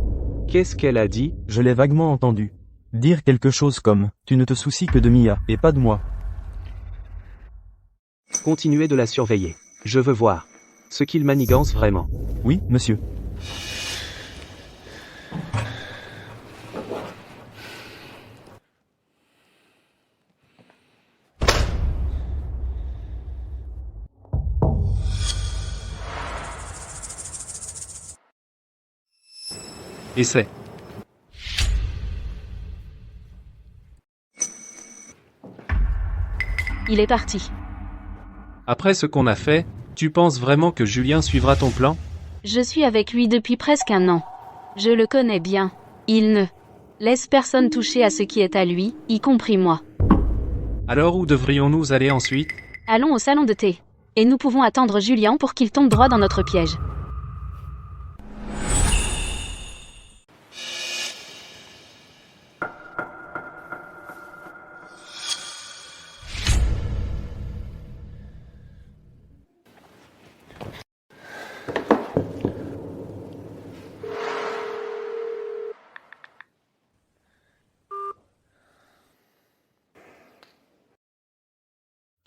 S3: Qu'est-ce qu'elle a dit?
S4: Je l'ai vaguement entendu dire quelque chose comme « Tu ne te soucies que de Mia, et pas de moi ».
S3: Continuez de la surveiller. Je veux voir ce qu'il manigance vraiment.
S4: Oui, monsieur.
S8: Essaie.
S2: Il est parti.
S8: Après ce qu'on a fait, tu penses vraiment que Julien suivra ton plan?
S2: Je suis avec lui depuis presque un an. Je le connais bien. Il ne laisse personne toucher à ce qui est à lui, y compris moi.
S8: Alors où devrions-nous aller ensuite?
S2: Allons au salon de thé. Et nous pouvons attendre Julien pour qu'il tombe droit dans notre piège.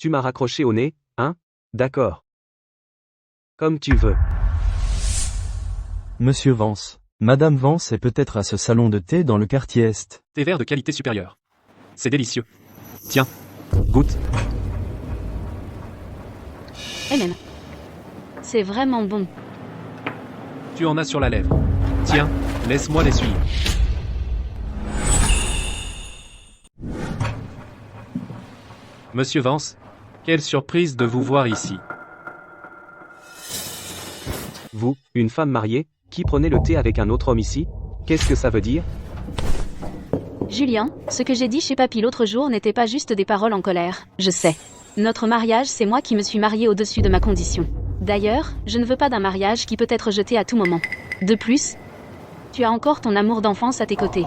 S3: Tu m'as raccroché au nez, hein? D'accord. Comme tu veux.
S4: Monsieur Vance. Madame Vance est peut-être à ce salon de thé dans le quartier Est.
S8: Thé vert de qualité supérieure. C'est délicieux. Tiens, goûte.
S2: Elle-même. C'est vraiment bon.
S8: Tu en as sur la lèvre. Tiens, laisse-moi l'essuyer. Monsieur Vance, quelle surprise de vous voir ici.
S3: Vous, une femme mariée, qui prenez le thé avec un autre homme ici? Qu'est-ce que ça veut dire?
S2: Julien, ce que j'ai dit chez Papy l'autre jour n'était pas juste des paroles en colère, je sais. Notre mariage, c'est moi qui me suis mariée au-dessus de ma condition. D'ailleurs, je ne veux pas d'un mariage qui peut être jeté à tout moment. De plus, tu as encore ton amour d'enfance à tes côtés.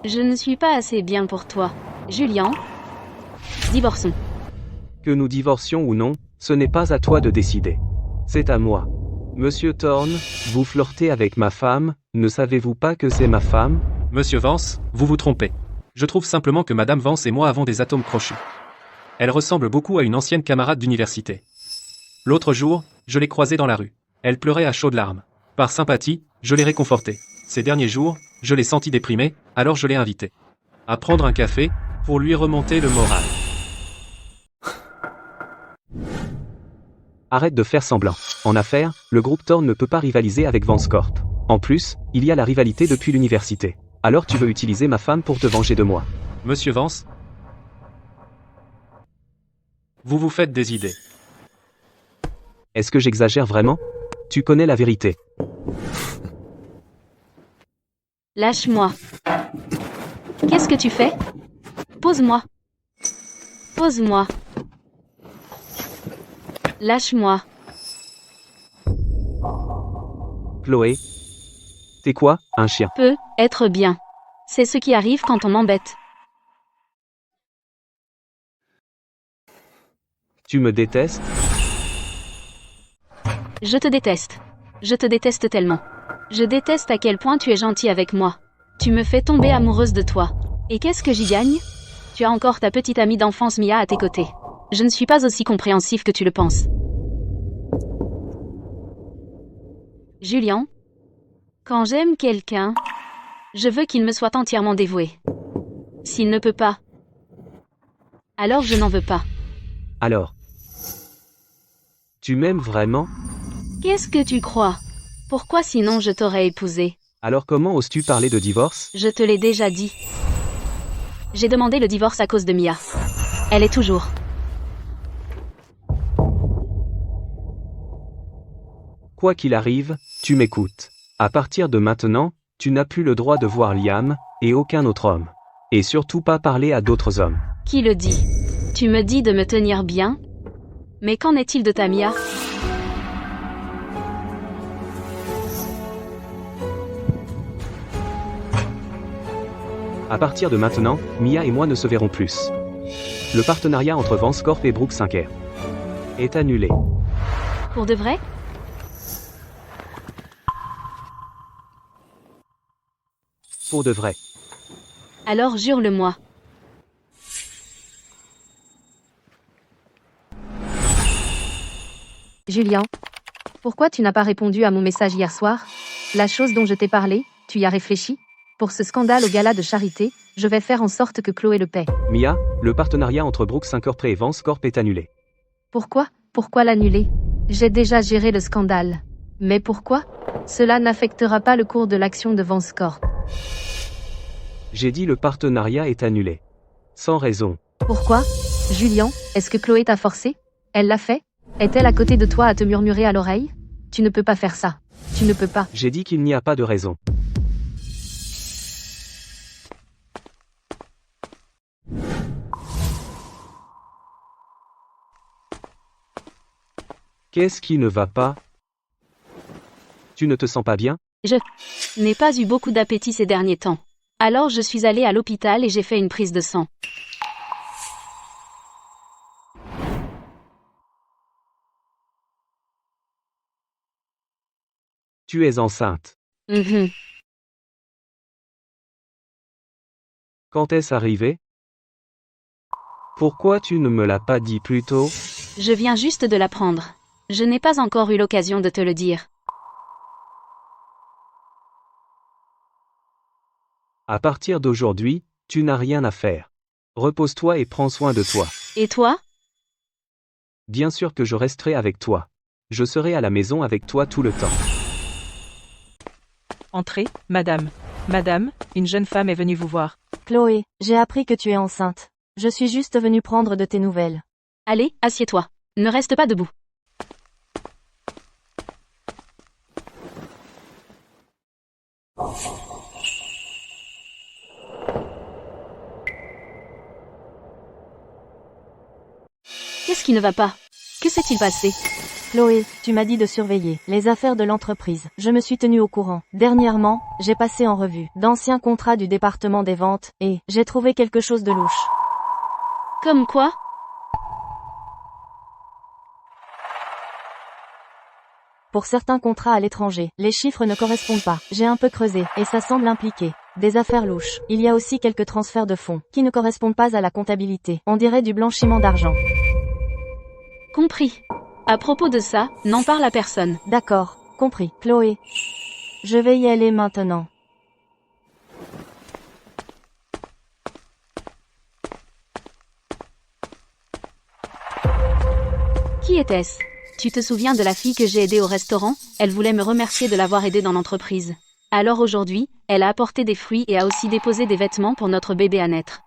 S2: Je ne suis pas assez bien pour toi. Julien, divorçons.
S3: Que nous divorcions ou non, ce n'est pas à toi de décider. C'est à moi. Monsieur Thorne, vous flirtez avec ma femme, ne savez-vous pas que c'est ma femme?
S8: Monsieur Vance, vous vous trompez. Je trouve simplement que Madame Vance et moi avons des atomes crochus. Elle ressemble beaucoup à une ancienne camarade d'université. L'autre jour, je l'ai croisée dans la rue. Elle pleurait à chaudes larmes. Par sympathie, je l'ai réconfortée. Ces derniers jours, je l'ai sentie déprimée, alors je l'ai invitée à prendre un café, pour lui remonter le moral.
S3: Arrête de faire semblant. En affaires, le groupe Thorne ne peut pas rivaliser avec Vance Corp. En plus, il y a la rivalité depuis l'université. Alors tu veux utiliser ma femme pour te venger de moi.
S8: Monsieur Vance, vous vous faites des idées.
S3: Est-ce que j'exagère vraiment? Tu connais la vérité.
S2: Lâche-moi. Qu'est-ce que tu fais? Pose-moi. Pose-moi. Lâche-moi.
S3: Chloé. T'es quoi, un chien?
S2: Peut être bien. C'est ce qui arrive quand on m'embête.
S3: Tu me détestes?
S2: Je te déteste. Je te déteste tellement. Je déteste à quel point tu es gentil avec moi. Tu me fais tomber amoureuse de toi. Et qu'est-ce que j'y gagne? Tu as encore ta petite amie d'enfance Mia à tes côtés. Je ne suis pas aussi compréhensif que tu le penses. Julien, quand j'aime quelqu'un, je veux qu'il me soit entièrement dévoué. S'il ne peut pas, alors je n'en veux pas.
S3: Alors. Tu m'aimes vraiment?
S2: Qu'est-ce que tu crois? Pourquoi sinon je t'aurais épousé?
S3: Alors comment oses-tu parler de divorce?
S2: Je te l'ai déjà dit. J'ai demandé le divorce à cause de Mia. Elle est toujours.
S3: Quoi qu'il arrive, tu m'écoutes. À partir de maintenant, tu n'as plus le droit de voir Liam, et aucun autre homme. Et surtout pas parler à d'autres hommes.
S2: Qui le dit? Tu me dis de me tenir bien? Mais qu'en est-il de ta Mia?
S3: À partir de maintenant, Mia et moi ne se verrons plus. Le partenariat entre Vance Corp et Brooke Sinclair est annulé.
S2: Pour de vrai?
S3: Pour de vrai.
S2: Alors jure-le-moi.
S10: Julien, pourquoi tu n'as pas répondu à mon message hier soir? La chose dont je t'ai parlé, tu y as réfléchi? Pour ce scandale au gala de charité, je vais faire en sorte que Chloé le paie.
S3: Mia, le partenariat entre Brooke Sinclair et Vance Corp est annulé.
S10: Pourquoi? Pourquoi l'annuler? J'ai déjà géré le scandale. Mais pourquoi? Cela n'affectera pas le cours de l'action de Vance Corp.
S3: J'ai dit le partenariat est annulé. Sans raison.
S10: Pourquoi? Julien, est-ce que Chloé t'a forcé? Elle l'a fait? Est-elle à côté de toi à te murmurer à l'oreille? Tu ne peux pas faire ça. Tu ne peux pas.
S3: J'ai dit qu'il n'y a pas de raison. Qu'est-ce qui ne va pas? Tu ne te sens pas bien?
S2: Je n'ai pas eu beaucoup d'appétit ces derniers temps. Alors je suis allée à l'hôpital et j'ai fait une prise de sang.
S3: Tu es enceinte. Quand est-ce arrivé? Pourquoi tu ne me l'as pas dit plus tôt?
S2: Je viens juste de l'apprendre. Je n'ai pas encore eu l'occasion de te le dire.
S3: À partir d'aujourd'hui, tu n'as rien à faire. Repose-toi et prends soin de toi.
S2: Et toi?
S3: Bien sûr que je resterai avec toi. Je serai à la maison avec toi tout le temps.
S5: Entrez, madame. Madame, une jeune femme est venue vous voir.
S1: Chloé, j'ai appris que tu es enceinte. Je suis juste venue prendre de tes nouvelles.
S2: Allez, assieds-toi. Ne reste pas debout. Qu'est-ce qui ne va pas? Que s'est-il passé?
S1: Chloé, tu m'as dit de surveiller les affaires de l'entreprise. Je me suis tenue au courant. Dernièrement, j'ai passé en revue d'anciens contrats du département des ventes, et j'ai trouvé quelque chose de louche.
S2: Comme quoi?
S1: Pour certains contrats à l'étranger, les chiffres ne correspondent pas. J'ai un peu creusé, et ça semble impliquer des affaires louches. Il y a aussi quelques transferts de fonds, qui ne correspondent pas à la comptabilité. On dirait du blanchiment d'argent.
S2: Compris. À propos de ça, n'en parle à personne.
S1: D'accord, compris. Chloé, je vais y aller maintenant.
S2: Qui était-ce? Tu te souviens de la fille que j'ai aidée au restaurant? Elle voulait me remercier de l'avoir aidée dans l'entreprise. Alors aujourd'hui, elle a apporté des fruits et a aussi déposé des vêtements pour notre bébé à naître.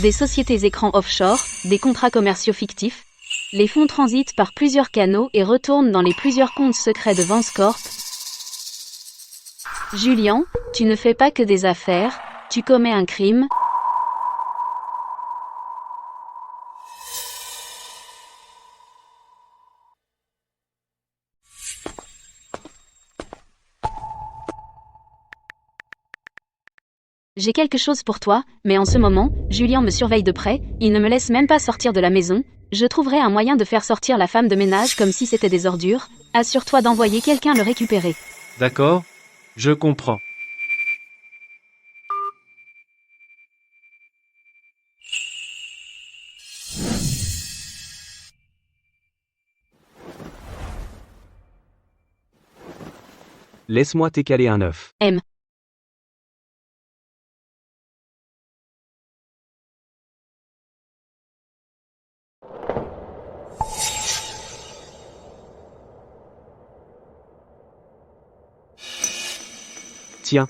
S2: Des sociétés écrans offshore, des contrats commerciaux fictifs. Les fonds transitent par plusieurs canaux et retournent dans les plusieurs comptes secrets de Vance Corp. Julian, tu ne fais pas que des affaires, tu commets un crime. J'ai quelque chose pour toi, mais en ce moment, Julian me surveille de près, il ne me laisse même pas sortir de la maison. Je trouverai un moyen de faire sortir la femme de ménage comme si c'était des ordures. Assure-toi d'envoyer quelqu'un le récupérer.
S8: D'accord? Je comprends.
S3: Laisse-moi t'écaler un œuf.
S2: M.
S3: Tiens.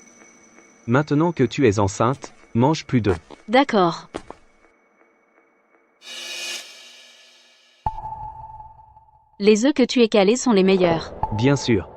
S3: Maintenant que tu es enceinte, mange plus d'œufs.
S2: D'accord. Les œufs que tu es calés sont les meilleurs.
S3: Bien sûr.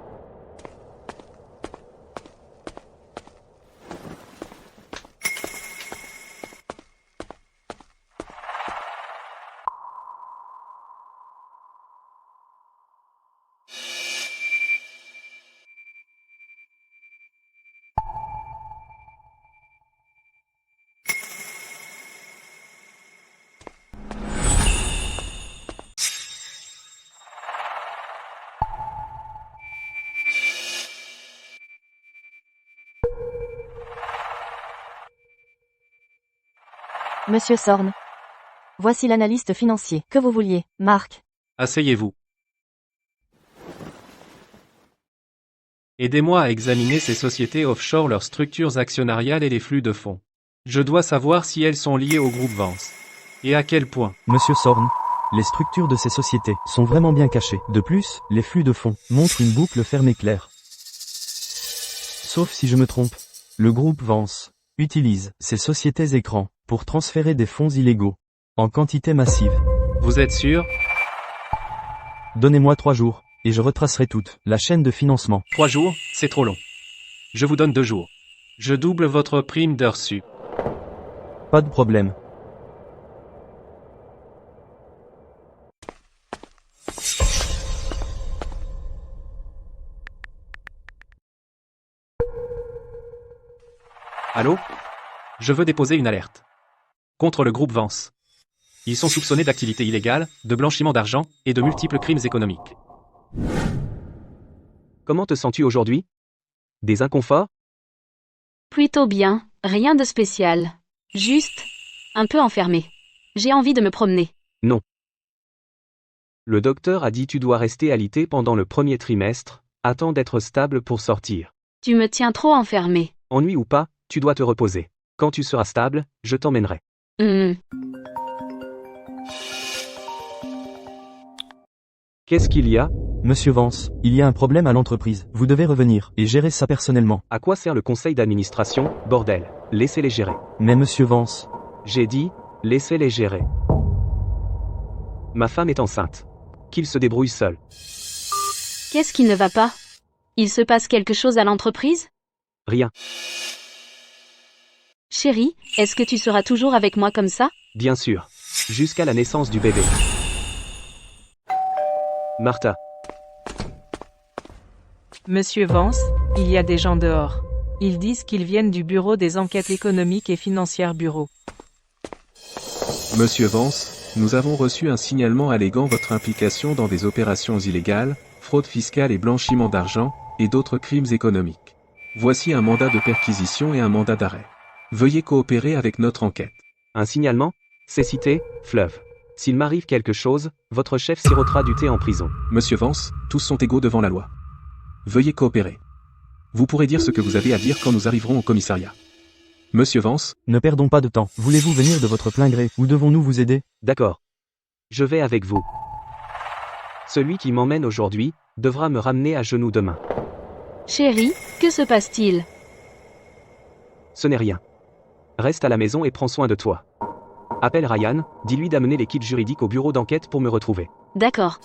S1: Monsieur Sorn. Voici l'analyste financier. Que vous vouliez, Marc.
S8: Asseyez-vous. Aidez-moi à examiner ces sociétés offshore, leurs structures actionnariales et les flux de fonds. Je dois savoir si elles sont liées au groupe Vance. Et à quel point.
S4: Monsieur Sorn, les structures de ces sociétés sont vraiment bien cachées. De plus, les flux de fonds montrent une boucle fermée claire. Sauf si je me trompe. Le groupe Vance utilise ces sociétés écrans pour transférer des fonds illégaux en quantité massive.
S8: Vous êtes sûr?
S4: Donnez-moi 3 jours, et je retracerai toute la chaîne de financement.
S8: 3 jours, c'est trop long. Je vous donne 2 jours. Je double votre prime d'heure sup.
S4: Pas de problème.
S8: Allô? Je veux déposer une alerte. Contre le groupe Vance. Ils sont soupçonnés d'activités illégales, de blanchiment d'argent et de multiples crimes économiques.
S3: Comment te sens-tu aujourd'hui? Des inconforts?
S2: Plutôt bien, rien de spécial. Juste un peu enfermé. J'ai envie de me promener.
S3: Non. Le docteur a dit tu dois rester alité pendant le premier trimestre, attends d'être stable pour sortir.
S2: Tu me tiens trop enfermé.
S3: Ennui ou pas, tu dois te reposer. Quand tu seras stable, je t'emmènerai. Qu'est-ce qu'il y a?
S4: Monsieur Vance, il y a un problème à l'entreprise. Vous devez revenir et gérer ça personnellement.
S3: À quoi sert le conseil d'administration, bordel? Laissez-les gérer.
S4: Mais monsieur Vance,
S3: J'ai dit, laissez-les gérer. Ma femme est enceinte. Qu'ils se débrouillent seuls.
S2: Qu'est-ce qui ne va pas? Il se passe quelque chose à l'entreprise?
S3: Rien.
S2: Chérie, est-ce que tu seras toujours avec moi comme ça?
S3: Bien sûr. Jusqu'à la naissance du bébé. Martha.
S5: Monsieur Vance, il y a des gens dehors. Ils disent qu'ils viennent du bureau des enquêtes économiques et financières bureau.
S6: Monsieur Vance, nous avons reçu un signalement alléguant votre implication dans des opérations illégales, fraude fiscale et blanchiment d'argent, et d'autres crimes économiques. Voici un mandat de perquisition et un mandat d'arrêt. Veuillez coopérer avec notre enquête.
S3: Un signalement? C'est cité, fleuve. S'il m'arrive quelque chose, votre chef sirotera du thé en prison.
S6: Monsieur Vance, tous sont égaux devant la loi. Veuillez coopérer. Vous pourrez dire ce que vous avez à dire quand nous arriverons au commissariat. Monsieur Vance,
S4: ne perdons pas de temps. Voulez-vous venir de votre plein gré ou devons-nous vous aider?
S3: D'accord. Je vais avec vous. Celui qui m'emmène aujourd'hui devra me ramener à genoux demain.
S2: Chérie, que se passe-t-il?
S3: Ce n'est rien. Reste à la maison et prends soin de toi. Appelle Ryan, dis-lui d'amener l'équipe juridique au bureau d'enquête pour me retrouver.
S2: D'accord.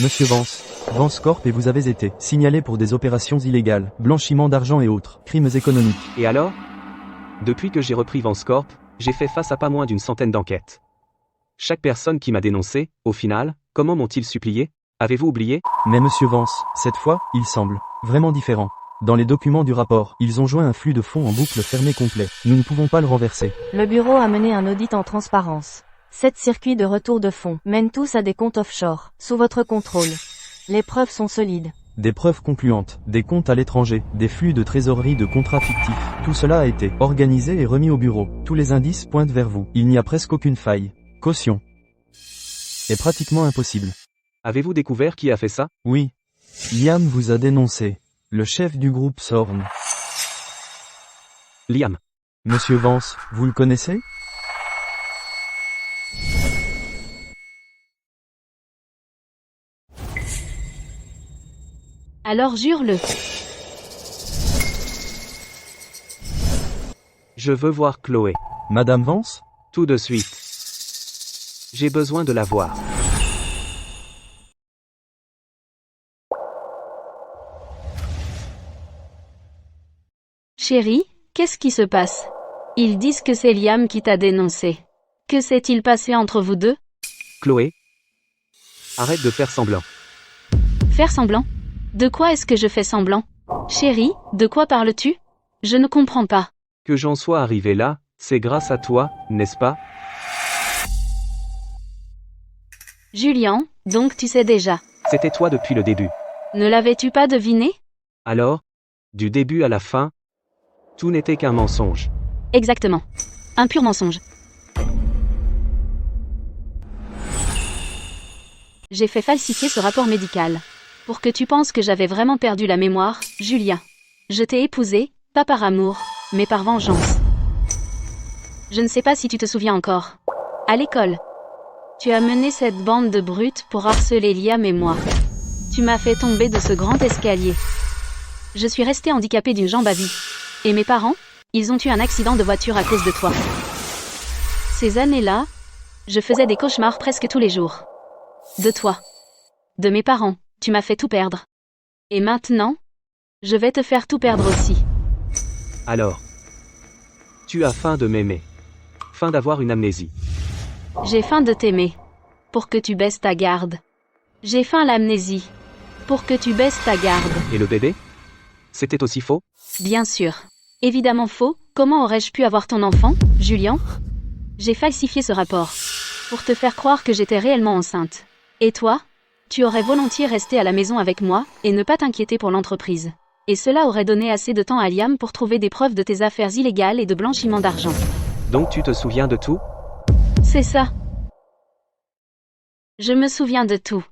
S4: Monsieur Vance, Vance Corp et vous avez été signalé pour des opérations illégales, blanchiment d'argent et autres crimes économiques.
S3: Et alors? Depuis que j'ai repris Vance Corp, j'ai fait face à pas moins d'une centaine d'enquêtes. Chaque personne qui m'a dénoncé, au final, comment m'ont-ils supplié? Avez-vous oublié?
S4: Mais monsieur Vance, cette fois, il semble vraiment différent. Dans les documents du rapport, ils ont joint un flux de fonds en boucle fermé complet. Nous ne pouvons pas le renverser.
S1: Le bureau a mené un audit en transparence. 7 circuits de retour de fonds mènent tous à des comptes offshore, sous votre contrôle. Les preuves sont solides.
S4: Des preuves concluantes, des comptes à l'étranger, des flux de trésorerie de contrats fictifs. Tout cela a été organisé et remis au bureau. Tous les indices pointent vers vous. Il n'y a presque aucune faille. Caution. Est pratiquement impossible.
S3: Avez-vous découvert qui a fait ça?
S4: Oui. Liam vous a dénoncé. Le chef du groupe Sorn.
S3: Liam.
S4: Monsieur Vance, vous le connaissez?
S2: Alors jure-le.
S3: Je veux voir Chloé.
S4: Madame Vance?
S3: Tout de suite. J'ai besoin de la voir.
S2: Chérie, qu'est-ce qui se passe? Ils disent que c'est Liam qui t'a dénoncé. Que s'est-il passé entre vous deux?
S3: Chloé? Arrête de faire semblant.
S2: Faire semblant? De quoi est-ce que je fais semblant? Chérie, de quoi parles-tu? Je ne comprends pas.
S3: Que j'en sois arrivé là, c'est grâce à toi, n'est-ce pas?
S2: Julian, donc tu sais déjà.
S3: C'était toi depuis le début.
S2: Ne l'avais-tu pas deviné?
S3: Alors? Du début à la fin? Tout n'était qu'un mensonge.
S2: Exactement. Un pur mensonge. J'ai fait falsifier ce rapport médical. Pour que tu penses que j'avais vraiment perdu la mémoire, Julien. Je t'ai épousé, pas par amour, mais par vengeance. Je ne sais pas si tu te souviens encore. À l'école. Tu as mené cette bande de brutes pour harceler Liam et moi. Tu m'as fait tomber de ce grand escalier. Je suis restée handicapée d'une jambe à vie. Et mes parents, ils ont eu un accident de voiture à cause de toi. Ces années-là, je faisais des cauchemars presque tous les jours. De toi. De mes parents, tu m'as fait tout perdre. Et maintenant, je vais te faire tout perdre aussi.
S3: Alors? Tu as faim de m'aimer. Faim d'avoir une amnésie.
S2: J'ai faim de t'aimer. Pour que tu baisses ta garde. J'ai faim l'amnésie. Pour que tu baisses ta garde.
S3: Et le bébé? C'était aussi faux?
S2: Bien sûr. Évidemment faux. Comment aurais-je pu avoir ton enfant, Julian? J'ai falsifié ce rapport. Pour te faire croire que j'étais réellement enceinte. Et toi? Tu aurais volontiers resté à la maison avec moi, et ne pas t'inquiéter pour l'entreprise. Et cela aurait donné assez de temps à Liam pour trouver des preuves de tes affaires illégales et de blanchiment d'argent.
S3: Donc tu te souviens de tout?
S2: C'est ça. Je me souviens de tout.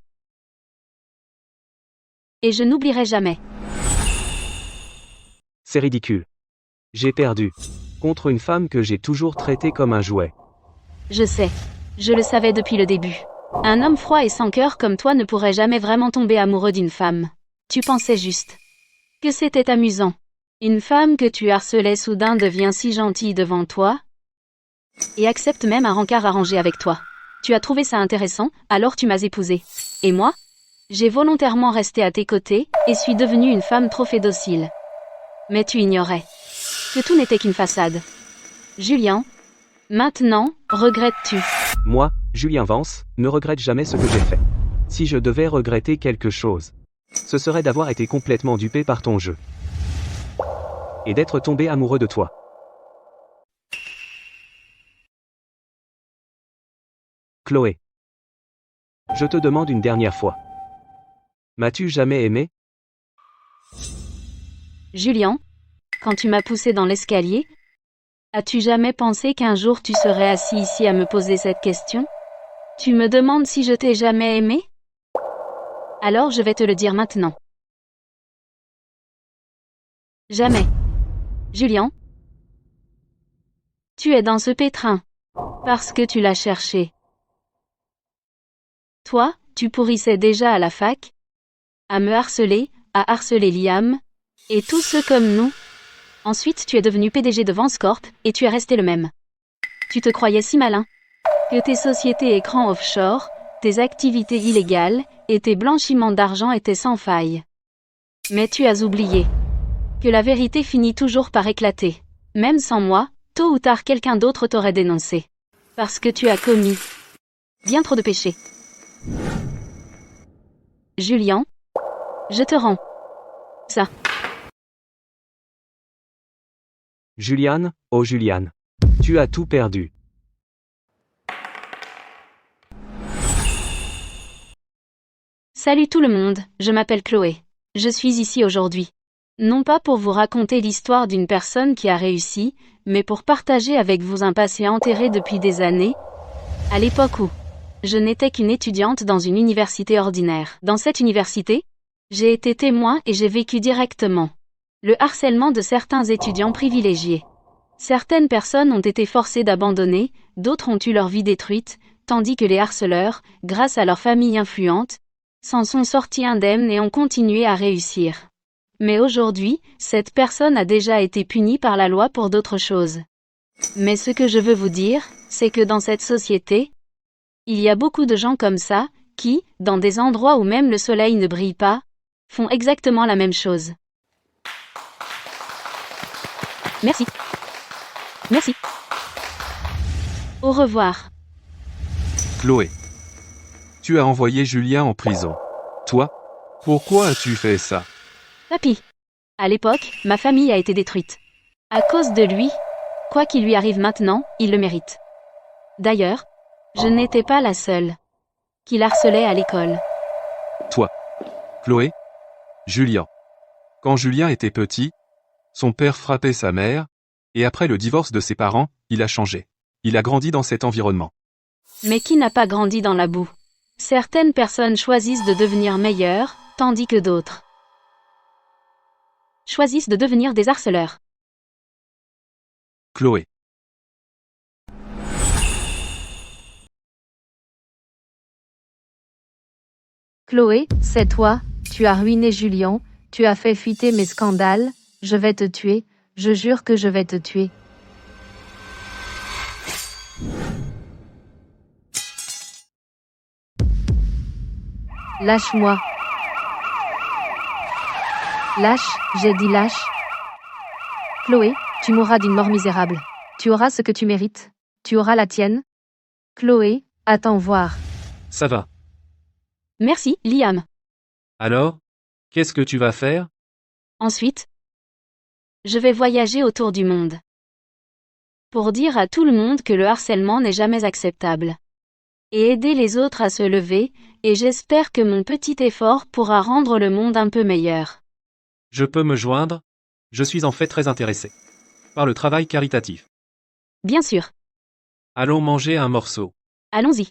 S2: Et je n'oublierai jamais.
S3: C'est ridicule. J'ai perdu. Contre une femme que j'ai toujours traitée comme un jouet.
S2: Je sais. Je le savais depuis le début. Un homme froid et sans cœur comme toi ne pourrait jamais vraiment tomber amoureux d'une femme. Tu pensais juste que c'était amusant. Une femme que tu harcelais soudain devient si gentille devant toi et accepte même un rencard arrangé avec toi. Tu as trouvé ça intéressant, alors tu m'as épousée. Et moi? J'ai volontairement resté à tes côtés et suis devenue une femme trop docile. Mais tu ignorais que tout n'était qu'une façade. Julian, maintenant, regrettes-tu?
S3: Moi, Julien Vance, ne regrette jamais ce que j'ai fait. Si je devais regretter quelque chose, ce serait d'avoir été complètement dupé par ton jeu. Et d'être tombé amoureux de toi. Chloé. Je te demande une dernière fois. M'as-tu jamais aimé?
S2: Julian, quand tu m'as poussé dans l'escalier, as-tu jamais pensé qu'un jour tu serais assis ici à me poser cette question? Tu me demandes si je t'ai jamais aimé? Alors je vais te le dire maintenant. Jamais. Julian, tu es dans ce pétrin. Parce que tu l'as cherché. Toi, tu pourrissais déjà à la fac, à me harceler, à harceler Liam, et tous ceux comme nous. Ensuite tu es devenu PDG de Vance Corp, et tu es resté le même. Tu te croyais si malin que tes sociétés écrans offshore, tes activités illégales, et tes blanchiments d'argent étaient sans faille. Mais tu as oublié que la vérité finit toujours par éclater. Même sans moi, tôt ou tard quelqu'un d'autre t'aurait dénoncé. Parce que tu as commis bien trop de péchés. Julian, je te rends ça.
S3: Juliane, oh Juliane. Tu as tout perdu.
S2: Salut tout le monde, je m'appelle Chloé. Je suis ici aujourd'hui. Non pas pour vous raconter l'histoire d'une personne qui a réussi, mais pour partager avec vous un passé enterré depuis des années, à l'époque où je n'étais qu'une étudiante dans une université ordinaire. Dans cette université, j'ai été témoin et j'ai vécu directement le harcèlement de certains étudiants privilégiés. Certaines personnes ont été forcées d'abandonner, d'autres ont eu leur vie détruite, tandis que les harceleurs, grâce à leur famille influente, s'en sont sortis indemnes et ont continué à réussir. Mais aujourd'hui, cette personne a déjà été punie par la loi pour d'autres choses. Mais ce que je veux vous dire, c'est que dans cette société, il y a beaucoup de gens comme ça, qui, dans des endroits où même le soleil ne brille pas, font exactement la même chose. Merci. Merci. Au revoir.
S6: Chloé. Tu as envoyé Julien en prison. Toi? Pourquoi as-tu fait ça?
S2: Papy. À l'époque, ma famille a été détruite. À cause de lui, quoi qu'il lui arrive maintenant, il le mérite. D'ailleurs, je n'étais pas la seule qu'il harcelait à l'école.
S6: Toi. Chloé? Julien. Quand Julien était petit, son père frappait sa mère, et après le divorce de ses parents, il a changé. Il a grandi dans cet environnement.
S2: Mais qui n'a pas grandi dans la boue? Certaines personnes choisissent de devenir meilleures, tandis que d'autres choisissent de devenir des harceleurs.
S6: Chloé.
S10: Chloé, c'est toi, tu as ruiné Julian, tu as fait fuiter mes scandales, je vais te tuer, je jure que je vais te tuer. Lâche-moi. Lâche, j'ai dit lâche. Chloé, tu mourras d'une mort misérable. Tu auras ce que tu mérites. Tu auras la tienne. Chloé, attends voir.
S8: Ça va.
S2: Merci, Liam.
S8: Alors? Qu'est-ce que tu vas faire?
S2: Ensuite, je vais voyager autour du monde. Pour dire à tout le monde que le harcèlement n'est jamais acceptable. Et aider les autres à se lever, et j'espère que mon petit effort pourra rendre le monde un peu meilleur.
S8: Je peux me joindre? Je suis en fait très intéressé par le travail caritatif.
S2: Bien sûr.
S8: Allons manger un morceau.
S2: Allons-y.